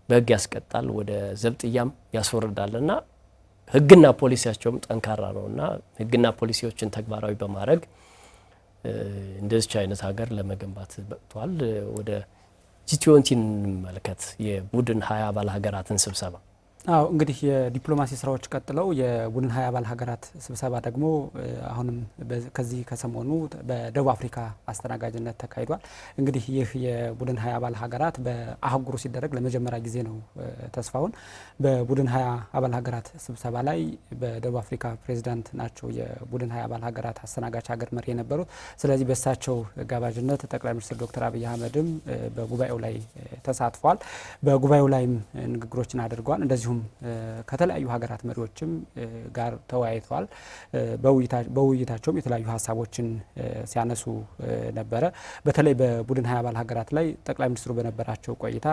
በህግ ያስቀጣል፣ ወደ ዘብጥያም ያስወርዳልና ህግና ፖሊሲያቸውም ጠንካራ ነውና ህግና ፖሊሲዎችን ተግባራዊ በማድረግ እንደዚህ አይነት ሀገር ለመገንባት በቅቷል። ወደ G20 እንመልከት፣ የቡድን 20 አባል ሀገራትን ስብሰባ። አዎ እንግዲህ የዲፕሎማሲ ስራዎች ቀጥለው የቡድን 20 አባል ሀገራት ስብሰባ ደግሞ አሁንም ከዚህ ከሰሞኑ በደቡብ አፍሪካ አስተናጋጅነት ተካሂዷል። እንግዲህ ይህ የቡድን 20 አባል ሀገራት በአህጉሩ ሲደረግ ለመጀመሪያ ጊዜ ነው። ተስፋውን በቡድን 20 አባል ሀገራት ስብሰባ ላይ በደቡብ አፍሪካ ፕሬዚዳንት ናቸው የቡድን 20 አባል ሀገራት አስተናጋጅ ሀገር መሪ የነበሩት። ስለዚህ በእሳቸው ጋባዥነት ጠቅላይ ሚኒስትር ዶክተር አብይ አህመድም በጉባኤው ላይ ተሳትፏል። በጉባኤው ላይም ንግግሮችን አድርገዋል። እንደዚሁም ከተለያዩ ሀገራት መሪዎችም ጋር ተወያይተዋል። በውይይታቸውም የተለያዩ ሀሳቦችን ሲያነሱ ነበረ። በተለይ በቡድን 20 አባል ሀገራት ላይ ጠቅላይ ሚኒስትሩ በነበራቸው ቆይታ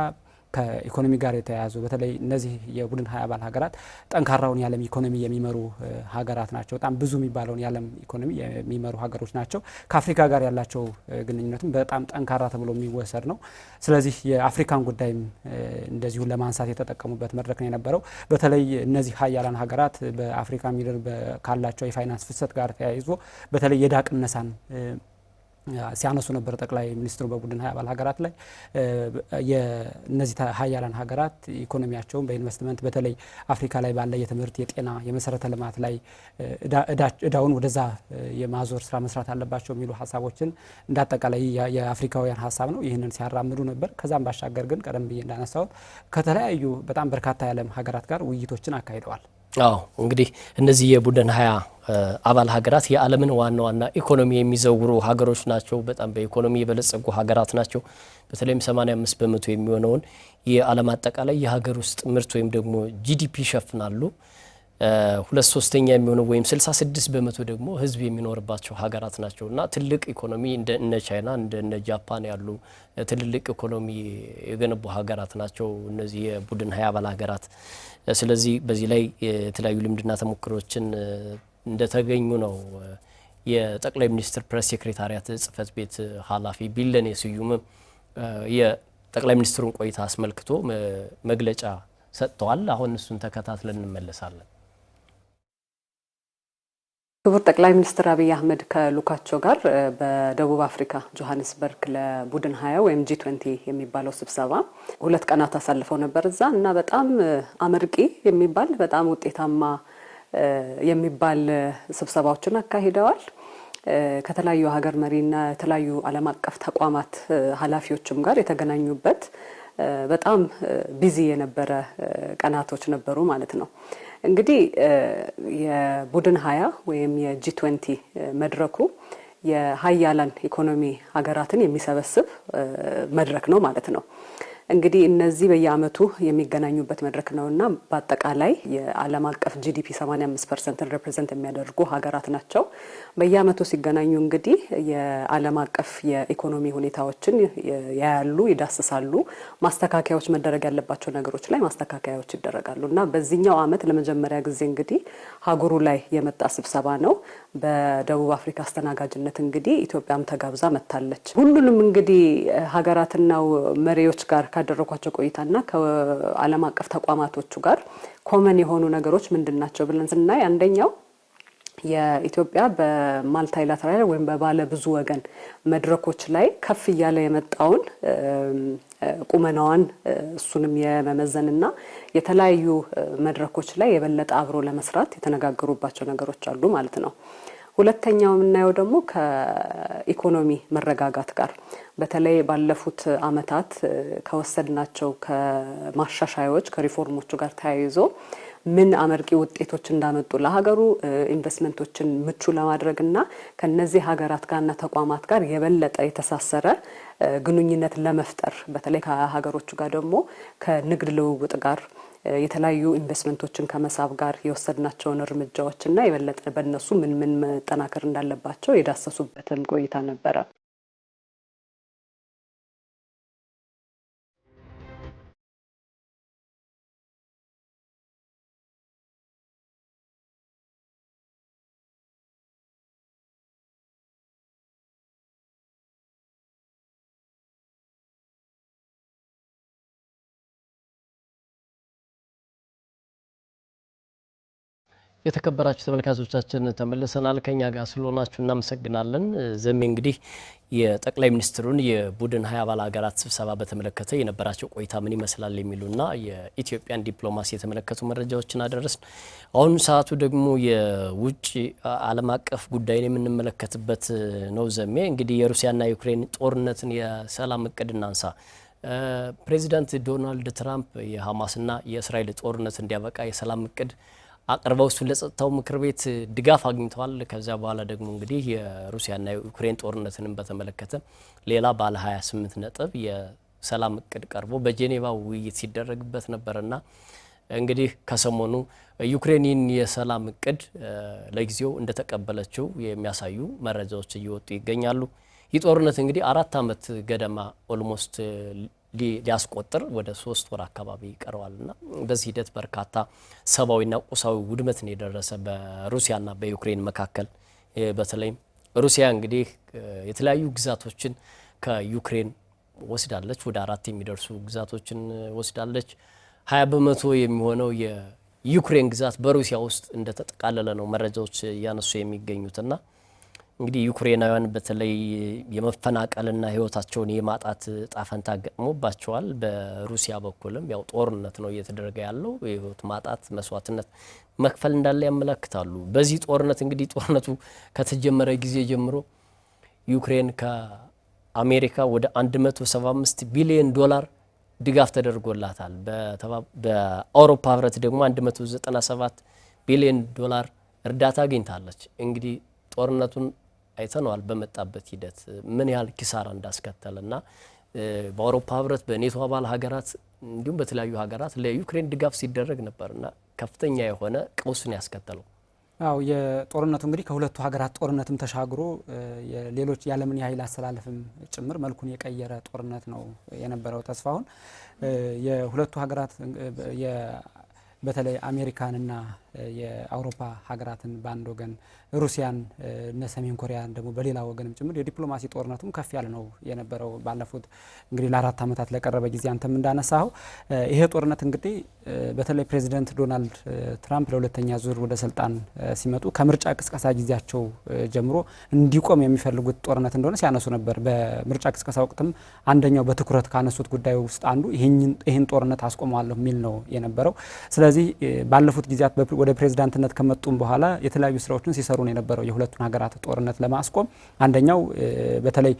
ከኢኮኖሚ ጋር የተያያዙ በተለይ እነዚህ የቡድን 20 አባል ሀገራት ጠንካራውን የዓለም ኢኮኖሚ የሚመሩ ሀገራት ናቸው። በጣም ብዙ የሚባለውን የዓለም ኢኮኖሚ የሚመሩ ሀገሮች ናቸው። ከአፍሪካ ጋር ያላቸው ግንኙነትም በጣም ጠንካራ ተብሎ የሚወሰድ ነው። ስለዚህ የአፍሪካን ጉዳይም እንደዚሁ ለማንሳት የተጠቀሙበት መድረክ ነው የነበረው። በተለይ እነዚህ ሀያላን ሀገራት በአፍሪካ ምድር ካላቸው የፋይናንስ ፍሰት ጋር ተያይዞ በተለይ የዕዳ ቅነሳን ሲያነሱ ነበር ጠቅላይ ሚኒስትሩ በቡድን 20 አባል ሀገራት ላይ የነዚህ ሀያላን ሀገራት ኢኮኖሚያቸውን በኢንቨስትመንት በተለይ አፍሪካ ላይ ባለ የትምህርት፣ የጤና፣ የመሰረተ ልማት ላይ እዳውን ወደዛ የማዞር ስራ መስራት አለባቸው የሚሉ ሀሳቦችን እንዳጠቃላይ የአፍሪካውያን ሀሳብ ነው። ይህንን ሲያራምዱ ነበር። ከዛም ባሻገር ግን ቀደም ብዬ እንዳነሳሁት ከተለያዩ በጣም በርካታ የዓለም ሀገራት ጋር ውይይቶችን አካሂደዋል። አዎ እንግዲህ እነዚህ የቡድን 20 አባል ሀገራት የዓለምን ዋና ኢኮኖሚ የሚዘውሩ ሀገሮች ናቸው። በጣም በኢኮኖሚ የበለጸጉ ሀገራት ናቸው። በተለይም 85 በመቶ የሚሆነውን የዓለም አጠቃላይ የሀገር ውስጥ ምርት ወይም ደግሞ ጂዲፒ ይሸፍናሉ። ሁለት ሶስተኛ የሚሆነው ወይም 66 በመቶ ደግሞ ህዝብ የሚኖርባቸው ሀገራት ናቸውና ትልቅ ኢኮኖሚ እንደ ቻይና እንደ ጃፓን ያሉ ትልልቅ ኢኮኖሚ የገነቡ ሀገራት ናቸው እነዚህ የቡድን 20 አባል ሀገራት። ስለዚህ በዚህ ላይ የተለያዩ ልምድና ተሞክሮችን እንደተገኙ ነው የጠቅላይ ሚኒስትር ፕሬስ ሴክሬታሪያት ጽህፈት ቤት ኃላፊ ቢለኔ ስዩም የጠቅላይ ሚኒስትሩን ቆይታ አስመልክቶ መግለጫ ሰጥተዋል። አሁን እሱን ተከታትለን እንመለሳለን። ክቡር ጠቅላይ ሚኒስትር አብይ አህመድ ከሉካቸው ጋር በደቡብ አፍሪካ ጆሃንስበርግ ለቡድን 20 ወይም G20 የሚባለው ስብሰባ 2 ቀናት አሳልፈው ነበር እዛ እና በጣም አመርቂ የሚባል በጣም ውጤታማ የሚባል ስብሰባዎችን አካሂደዋል። ከተለያዩ ሀገር መሪና የተለያዩ ዓለም አቀፍ ተቋማት ኃላፊዎችም ጋር የተገናኙበት በጣም ቢዚ የነበረ ቀናቶች ነበሩ ማለት ነው። እንግዲህ የቡድን 20 ወይም የG20 መድረኩ የሀያላን ኢኮኖሚ ሀገራትን የሚሰበስብ መድረክ ነው ማለት ነው። እንግዲህ እነዚህ በየአመቱ የሚገናኙበት መድረክ ነውና በአጠቃላይ የዓለም አቀፍ GDP 85% ሪፕሬዘንት የሚያደርጉ ሀገራት ናቸው። በየአመቱ ሲገናኙ እንግዲህ የዓለም አቀፍ የኢኮኖሚ ሁኔታዎችን ያያሉ፣ ይዳስሳሉ። ማስተካከያዎች መደረግ ያለባቸው ነገሮች ላይ ማስተካከያዎች ይደረጋሉና በዚህኛው አመት ለመጀመሪያ ጊዜ እንግዲህ ሀገሩ ላይ የመጣ ስብሰባ ነው። በደቡብ አፍሪካ አስተናጋጅነት እንግዲህ ኢትዮጵያም ተጋብዛ መጥታለች። ሁሉንም እንግዲህ ሀገራትና መሪዎች ጋር ካደረኳቸው ቆይታና ከዓለም አቀፍ ተቋማቶቹ ጋር ኮመን የሆኑ ነገሮች ምንድናቸው ብለን ስናይ አንደኛው የኢትዮጵያ በማልታይላተራል ወይም በባለ ብዙ ወገን መድረኮች ላይ ከፍ እያለ የመጣውን ቁመናዋን እሱንም የመመዘንና የተለያዩ መድረኮች ላይ የበለጠ አብሮ ለመስራት የተነጋገሩባቸው ነገሮች አሉ ማለት ነው። ሁለተኛው የምናየው ደግሞ ከኢኮኖሚ መረጋጋት ጋር በተለይ ባለፉት አመታት ከወሰድናቸው ከማሻሻያዎች ከሪፎርሞቹ ጋር ተያይዞ ምን አመርቂ ውጤቶች እንዳመጡ ለሀገሩ ኢንቨስትመንቶችን ምቹ ለማድረግና ከነዚህ ሀገራት ጋርና ተቋማት ጋር የበለጠ የተሳሰረ ግንኙነት ለመፍጠር በተለይ ከሀገሮቹ ጋር ደግሞ ከንግድ ልውውጥ ጋር የተለያዩ ኢንቨስትመንቶችን ከመሳብ ጋር የወሰድናቸውን እርምጃዎችና የበለጠ በእነሱ ምን መጠናከር እንዳለባቸው የዳሰሱበትም ቆይታ ነበረ። የተከበራችሁ ተመልካቾቻችን ተመልሰናል። ከኛ ጋር ስለሆናችሁ እናመሰግናለን። ዘሜ እንግዲህ የጠቅላይ ሚኒስትሩን የቡድን 20 አባል ሀገራት ስብሰባ በተመለከተ የነበራቸው ቆይታ ምን ይመስላል የሚሉና የኢትዮጵያን ዲፕሎማሲ የተመለከቱ መረጃዎችን አደረስን። አሁን ሰዓቱ ደግሞ የውጭ ዓለም አቀፍ ጉዳይን የምንመለከትበት ነው። ዘሜ እንግዲህ የሩሲያና የዩክሬን ጦርነትን የሰላም እቅድ እናንሳ። ፕሬዚዳንት ዶናልድ ትራምፕ የሐማስና የእስራኤል ጦርነት እንዲያበቃ የሰላም እቅድ አቅርበው እሱን ለጸጥታው ምክር ቤት ድጋፍ አግኝተዋል። ከዚያ በኋላ ደግሞ እንግዲህ የሩሲያና የዩክሬን ጦርነትንም በተመለከተ ሌላ ባለ 28 ነጥብ የሰላም እቅድ ቀርቦ በጄኔቫ ውይይት ሲደረግበት ነበርና እንግዲህ ከሰሞኑ ዩክሬንን የሰላም እቅድ ለጊዜው እንደተቀበለችው የሚያሳዩ መረጃዎች እየወጡ ይገኛሉ። ይህ ጦርነት እንግዲህ 4 አመት ገደማ ኦልሞስት ሊያስቆጥር ወደ 3 ወር አካባቢ ይቀረዋልና በዚህ ሂደት በርካታ ሰብአዊና ቁሳዊ ውድመትን የደረሰ በሩሲያና በዩክሬን መካከል በተለይም ሩሲያ እንግዲህ የተለያዩ ግዛቶችን ከዩክሬን ወስዳለች። ወደ 4 የሚደርሱ ግዛቶችን ወስዳለች። 20 በመቶ የሚሆነው የዩክሬን ግዛት በሩሲያ ውስጥ እንደተጠቃለለ ነው መረጃዎች ያነሱ የሚገኙትና እንግዲህ ዩክሬናውያን በተለይ የመፈናቀልና ህይወታቸውን የማጣት ጣፈንታ ገጥሞባቸዋል። በሩሲያ በኩልም ያው ጦርነት ነው እየተደረገ ያለው የህይወት ማጣት መስዋዕትነት መክፈል እንዳለ ያመለክታሉ። በዚህ ጦርነት እንግዲህ ጦርነቱ ከተጀመረ ጊዜ ጀምሮ ዩክሬን ከአሜሪካ ወደ 175 ቢሊዮን ዶላር ድጋፍ ተደርጎላታል። በአውሮፓ ህብረት ደግሞ 197 ቢሊዮን ዶላር እርዳታ አግኝታለች። እንግዲህ ጦርነቱን አይተነዋል በመጣበት ሂደት ምን ያህል ኪሳራ እንዳስከተለና በአውሮፓ ህብረት በኔቶ አባል ሀገራት እንዲሁም በተለያዩ ሀገራት ለዩክሬን ድጋፍ ሲደረግ ነበርና ከፍተኛ የሆነ ቀውስን ያስከተለው። አው የጦርነቱ እንግዲህ ከሁለቱ ሀገራት ጦርነትም ተሻግሮ ሌሎች የዓለምን የኃይል አሰላለፍም ጭምር መልኩን የቀየረ ጦርነት ነው የነበረው። ተስፋውን የሁለቱ ሀገራት በተለይ አሜሪካንና የአውሮፓ ሀገራትን በአንድ ወገን ሩሲያን እና ሰሜን ኮሪያን ደግሞ በሌላ ወገንም ጭምር የዲፕሎማሲ ጦርነቱም ከፍ ያለ ነው የነበረው። ባለፉት እንግዲህ ለ4 ዓመታት ለቀረበ ጊዜ አንተም እንዳነሳው ይሄ ጦርነት እንግዲህ በተለይ ፕሬዚዳንት ዶናልድ ትራምፕ ለሁለተኛ ዙር ወደ ስልጣን ሲመጡ ከምርጫ ቅስቀሳ ጊዜያቸው ጀምሮ እንዲቆም የሚፈልጉት ጦርነት እንደሆነ ሲያነሱ ነበር። በምርጫ ቅስቀሳ ወቅትም አንደኛው በትኩረት ካነሱት ጉዳይ ውስጥ አንዱ ይህን ጦርነት አስቆመዋለሁ የሚል ነው የነበረው። ስለዚህ ባለፉት ጊዜያት ወደ ፕሬዝዳንትነት ከመጡም በኋላ የተለያዩ ስራዎችን ሲሰሩ ነው የነበረው የሁለቱን ሀገራት ጦርነት ለማስቆም። አንደኛው በተለይ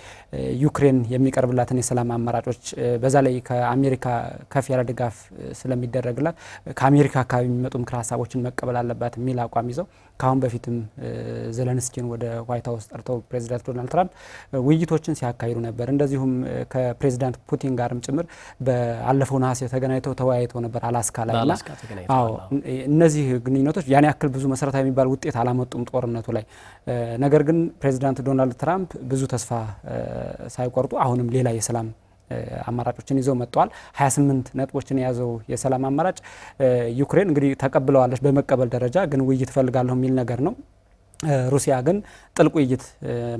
ዩክሬን የሚቀርብላትን የሰላም አማራጮች በዛ ላይ ከአሜሪካ ከፍ ያለ ድጋፍ ስለሚደረግላት ከአሜሪካ አካባቢ የሚመጡ ምክር ሀሳቦችን መቀበል አለባት የሚል አቋም ይዘው ካሁን በፊትም ዘለንስኪን ወደ ዋይት ሃውስ ጠርተው ፕሬዝዳንት ዶናልድ ትራምፕ ውይይቶችን ሲያካሂዱ ነበር። እንደዚሁም ከፕሬዝዳንት ፑቲን ጋርም ጭምር በአለፈው ነሐሴ ተገናኝተው ተወያይተው ነበር አላስካ ላይና እነዚህ ግንኙነቶች ያን ያክል ብዙ መሰረታዊ የሚባል ውጤት አላመጡም ጦርነቱ ላይ። ነገር ግን ፕሬዝዳንት ዶናልድ ትራምፕ ብዙ ተስፋ ሳይቆርጡ አሁንም ሌላ የሰላም አማራጮችን ይዘው መጥተዋል። 28 ነጥቦችን የያዘው የሰላም አማራጭ ዩክሬን እንግዲህ ተቀብለዋለች በመቀበል ደረጃ፣ ግን ውይይት ፈልጋለሁ የሚል ነገር ነው። ሩሲያ ግን ጥልቅ ውይይት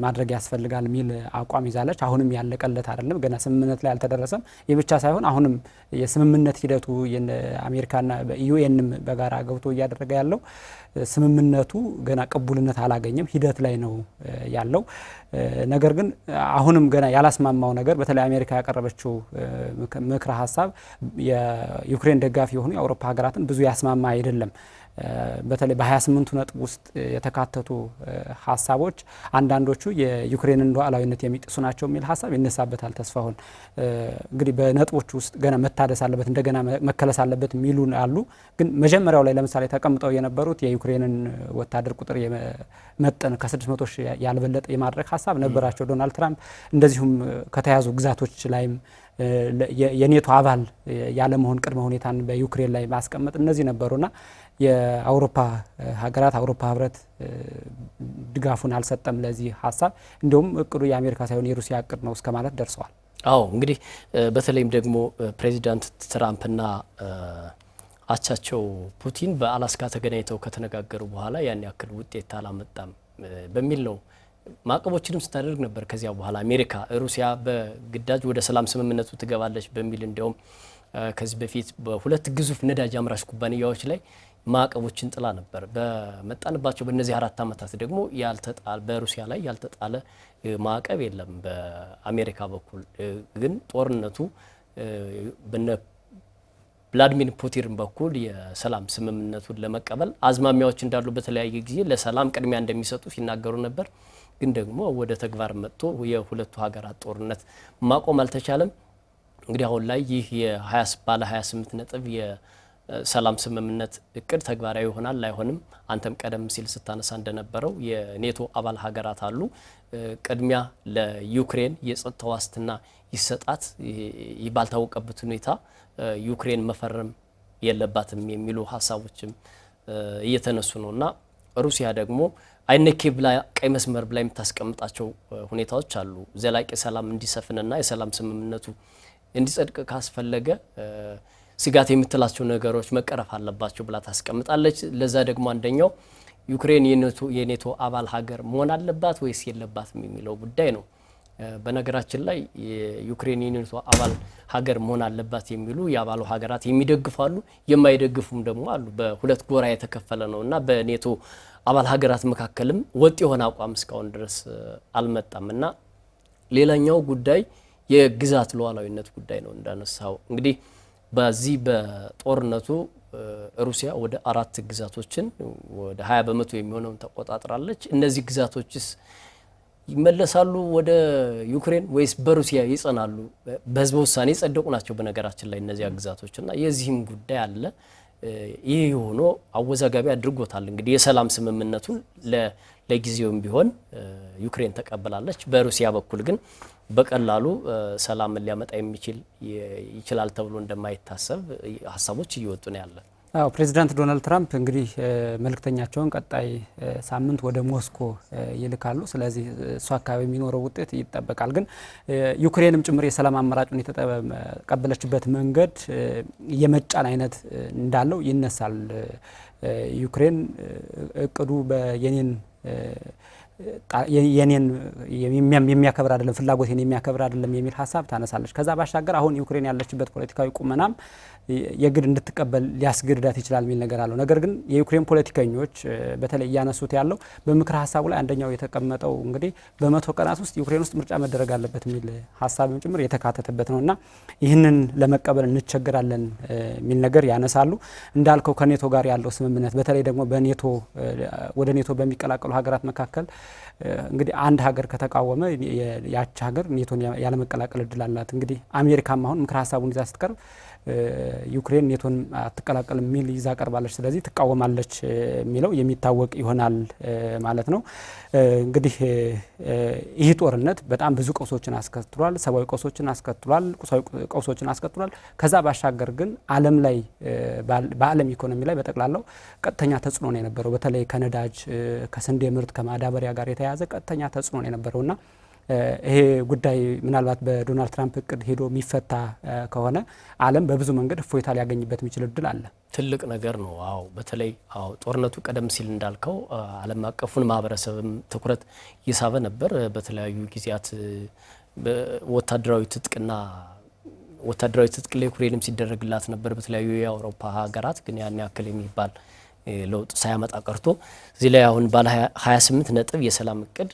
ማድረግ ያስፈልጋል የሚል አቋም ይዛለች። አሁንም ያለቀለት አይደለም፣ ገና ስምምነት ላይ አልተደረሰም። ይህ ብቻ ሳይሆን አሁንም የስምምነት ሂደቱ የአሜሪካና ዩኤንም በጋራ ገብቶ እያደረገ ያለው ስምምነቱ ገና ቅቡልነት አላገኘም፣ ሂደት ላይ ነው ያለው። ነገር ግን አሁንም ገና ያላስማማው ነገር በተለይ አሜሪካ ያቀረበችው ምክረ ሀሳብ የዩክሬን ደጋፊ የሆኑ የአውሮፓ ሀገራትን ብዙ ያስማማ አይደለም። በተለይ በ28ቱ ነጥብ ውስጥ የተካተቱ ሀሳቦች አንዳንዶቹ የዩክሬንን ሉዓላዊነት የሚጥሱ ናቸው የሚል ሀሳብ ይነሳበታል። ተስፋውን እንግዲህ በነጥቦቹ ውስጥ ገና መታደስ አለበት፣ እንደገና መከለስ አለበት የሚሉ አሉ። ግን መጀመሪያው ላይ ለምሳሌ ተቀምጠው የነበሩት የዩክሬንን ወታደር ቁጥር መጠን ከ600 ሺህ ያልበለጠ የማድረግ ሀሳብ ነበራቸው ዶናልድ ትራምፕ። እንደዚሁም ከተያዙ ግዛቶች ላይም የኔቶ አባል ያለመሆን ቅድመ ሁኔታን በዩክሬን ላይ ማስቀመጥ እነዚህ ነበሩና የአውሮፓ ሀገራት አውሮፓ ህብረት ድጋፉን አልሰጠም ለዚህ ሀሳብ። እንደውም እቅዱ የአሜሪካ ሳይሆን የሩሲያ እቅድ ነው እስከ ማለት ደርሰዋል። አዎ እንግዲህ በተለይም ደግሞ ፕሬዚዳንት ትራምፕና አቻቸው ፑቲን በአላስካ ተገናኝተው ከተነጋገሩ በኋላ ያን ያክል ውጤት አላመጣም በሚል ነው ማዕቀቦችንም ስታደርግ ነበር። ከዚያ በኋላ አሜሪካ ሩሲያ በግዳጅ ወደ ሰላም ስምምነቱ ትገባለች በሚል እንዲያውም ከዚህ በፊት በሁለት ግዙፍ ነዳጅ አምራች ኩባንያዎች ላይ ማዕቀቦችን ጥላ ነበር። በመጣንባቸው በእነዚህ 4 ዓመታት ደግሞ በሩሲያ ላይ ያልተጣለ ማዕቀብ የለም። በአሜሪካ በኩል ግን ጦርነቱ በነ ቭላዲሚር ፑቲን በኩል የሰላም ስምምነቱን ለመቀበል አዝማሚያዎች እንዳሉ በተለያየ ጊዜ ለሰላም ቅድሚያ እንደሚሰጡ ሲናገሩ ነበር። ግን ደግሞ ወደ ተግባር መጥቶ የሁለቱ ሀገራት ጦርነት ማቆም አልተቻለም። እንግዲህ አሁን ላይ ይህ ባለ 28 ነጥብ የሰላም ስምምነት እቅድ ተግባራዊ ይሆናል ላይሆንም፣ አንተም ቀደም ሲል ስታነሳ እንደነበረው የኔቶ አባል ሀገራት አሉ። ቅድሚያ ለዩክሬን የጸጥታ ዋስትና ይሰጣት ባልታወቀበት ሁኔታ ዩክሬን መፈረም የለባትም የሚሉ ሀሳቦችም እየተነሱ ነውና ሩሲያ ደግሞ አይነኬ ብላ ቀይ መስመር ብላ የምታስቀምጣቸው ሁኔታዎች አሉ። ዘላቂ ሰላም እንዲሰፍንና የሰላም ስምምነቱ እንዲጸድቅ ካስፈለገ ስጋት የምትላቸው ነገሮች መቀረፍ አለባቸው ብላ ታስቀምጣለች። ለዛ ደግሞ አንደኛው ዩክሬን የኔቶ አባል ሀገር መሆን አለባት ወይስ የለባትም የሚለው ጉዳይ ነው። በነገራችን ላይ የዩክሬን የኔቶ አባል ሀገር መሆን አለባት የሚሉ የአባሉ ሀገራት የሚደግፋሉ፣ የማይደግፉም ደግሞ አሉ። በሁለት ጎራ የተከፈለ ነውና በኔቶ አባል ሀገራት መካከልም ወጥ የሆነ አቋም እስካሁን ድረስ አልመጣም እና ሌላኛው ጉዳይ የግዛት ሉዓላዊነት ጉዳይ ነው። እንዳነሳው እንግዲህ በዚህ በጦርነቱ ሩሲያ ወደ 4 ግዛቶችን ወደ 20 በመቶ የሚሆነውን ተቆጣጥራለች። እነዚህ ግዛቶችስ ይመለሳሉ ወደ ዩክሬን ወይስ በሩሲያ ይጸናሉ? በህዝበ ውሳኔ ጸደቁ ናቸው በነገራችን ላይ እነዚህ ግዛቶችና የዚህም ጉዳይ አለ። ይህ ሆኖ አወዛጋቢ አድርጎታል። እንግዲህ የሰላም ስምምነቱን ለጊዜውም ቢሆን ዩክሬን ተቀበላለች። በሩሲያ በኩል ግን በቀላሉ ሰላምን ሊያመጣ ይችላል ተብሎ እንደማይታሰብ ሀሳቦች እየወጡ ነው ያለ። አዎ ፕሬዚዳንት ዶናልድ ትራምፕ እንግዲህ መልእክተኛቸውን ቀጣይ ሳምንት ወደ ሞስኮ ይልካሉ። ስለዚህ እሱ አካባቢ የሚኖረው ውጤት ይጠበቃል። ግን ዩክሬንም ጭምር የሰላም አማራጩን የተቀበለችበት መንገድ የመጫን አይነት እንዳለው ይነሳል። ዩክሬን እቅዱ የኔን የሚያከብር አይደለም ፍላጎቴን የሚያከብር አይደለም የሚል ሀሳብ ታነሳለች። ከዛ ባሻገር አሁን ዩክሬን ያለችበት ፖለቲካዊ ቁመናም የግድ እንድትቀበል ሊያስገድዳት ይችላል የሚል ነገር አለው። ነገር ግን የዩክሬን ፖለቲከኞች በተለይ ያነሱት ያለው በምክር ሀሳቡ ላይ አንደኛው የተቀመጠው እንግዲህ በ100 ቀናት ውስጥ ዩክሬን ውስጥ ምርጫ መደረግ አለበት የሚል ሀሳብም ጭምር የተካተተበት ነውና ይህንን ለመቀበል እንቸገራለን የሚል ነገር ያነሳሉ። እንዳልከው ከኔቶ ጋር ያለው ስምምነት በተለይ ደግሞ በኔቶ ወደ ኔቶ በሚቀላቀሉ ሀገራት መካከል እንግዲህ አንድ ሀገር ከተቃወመ ያቺ ሀገር ኔቶን ያለመቀላቀል እድል አላት። እንግዲህ አሜሪካም አሁን ምክር ሀሳቡን ይዛ ስትቀርብ ዩክሬን ኔቶን አትቀላቀል የሚል ይዛ ቀርባለች። ስለዚህ ትቃወማለች የሚለው የሚታወቅ ይሆናል ማለት ነው። እንግዲህ ይህ ጦርነት በጣም ብዙ ቀውሶችን አስከትሏል። ሰብአዊ ቀውሶችን አስከትሏል፣ ቁሳዊ ቀውሶችን አስከትሏል። ከዛ ባሻገር ግን ዓለም ላይ በዓለም ኢኮኖሚ ላይ በጠቅላላው ቀጥተኛ ተጽዕኖ ነው የነበረው። በተለይ ከነዳጅ ከስንዴ ምርት ከማዳበሪያ ጋር የተያያዘ ቀጥተኛ ተጽዕኖ ነው የነበረውና ይሄ ጉዳይ ምናልባት በዶናልድ ትራምፕ እቅድ ሄዶ የሚፈታ ከሆነ ዓለም በብዙ መንገድ እፎይታ ሊያገኝበት የሚችል እድል አለ። ትልቅ ነገር ነው። አዎ በተለይ ጦርነቱ ቀደም ሲል እንዳልከው ዓለም አቀፉን ማህበረሰብም ትኩረት ይሳበ ነበር። በተለያዩ ጊዜያት ወታደራዊ ትጥቅ ለዩክሬንም ሲደረግላት ነበር በተለያዩ የአውሮፓ ሀገራት። ግን ያን ያክል የሚባል ለውጥ ሳያመጣ ቀርቶ እዚህ ላይ አሁን ባለ 28 ነጥብ የሰላም እቅድ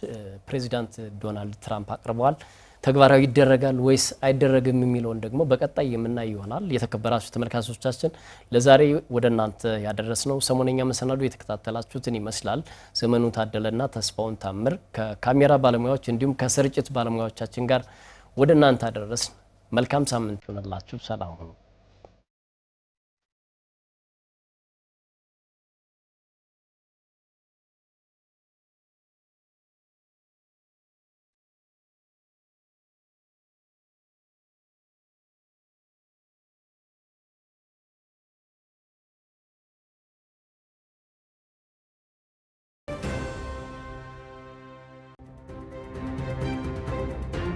ፕሬዚዳንት ዶናልድ ትራምፕ አቅርበዋል። ተግባራዊ ይደረጋል ወይስ አይደረግም የሚለውን ደግሞ በቀጣይ የምናይ ይሆናል። የተከበራችሁ ተመልካቾቻችን ለዛሬ ወደ እናንተ ያደረስነው ሰሞነኛ መሰናዶ የተከታተላችሁትን ይመስላል። ዘመኑ ታደለና ተስፋውን ታምር ከካሜራ ባለሙያዎች እንዲሁም ከስርጭት ባለሙያዎቻችን ጋር ወደ እናንተ አደረስን። መልካም ሳምንት ይሁንላችሁ። ሰላም ሁኑ።